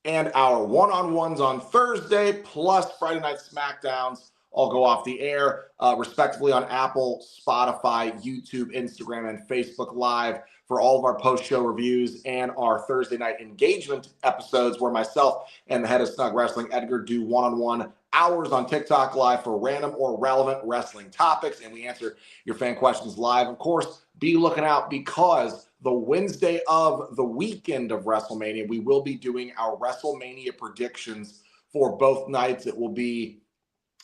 and our one-on-ones on Thursday, plus Friday Night SmackDowns all go off the air, respectively on Apple, Spotify, YouTube, Instagram, and Facebook Live for all of our post-show reviews and our Thursday night engagement episodes where myself and the head of Snug Wrestling, Edgar, do one-on-one hours on TikTok Live for random or relevant wrestling topics, and we answer your fan questions live. Of course, be looking out because the Wednesday of the weekend of WrestleMania, we will be doing our WrestleMania predictions for both nights. It will be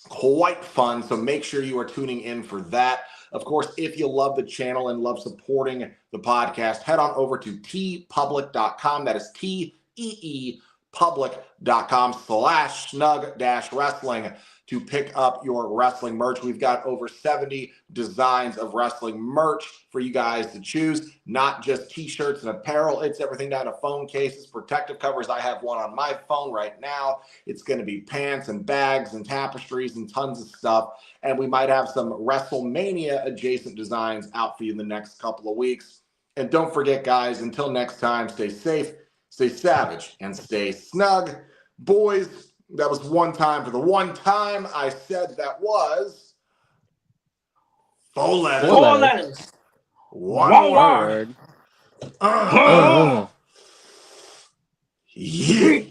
quite fun, so make sure you are tuning in for that. Of course, if you love the channel and love supporting the podcast, head on over to teepublic.com. That is TEE public.com/snug-wrestling to pick up your wrestling merch. We've got over 70 designs of wrestling merch for you guys to choose, not just t-shirts and apparel. It's everything down to phone cases, protective covers. I have one on my phone right now. It's going to be pants and bags and tapestries and tons of stuff. And we might have some WrestleMania adjacent designs out for you in the next couple of weeks. And don't forget, guys, until next time, stay safe, stay savage, and stay snug. Boys, that was one time for the one time I said that was 4 letters. 4 letters. One word. Word. Yeah.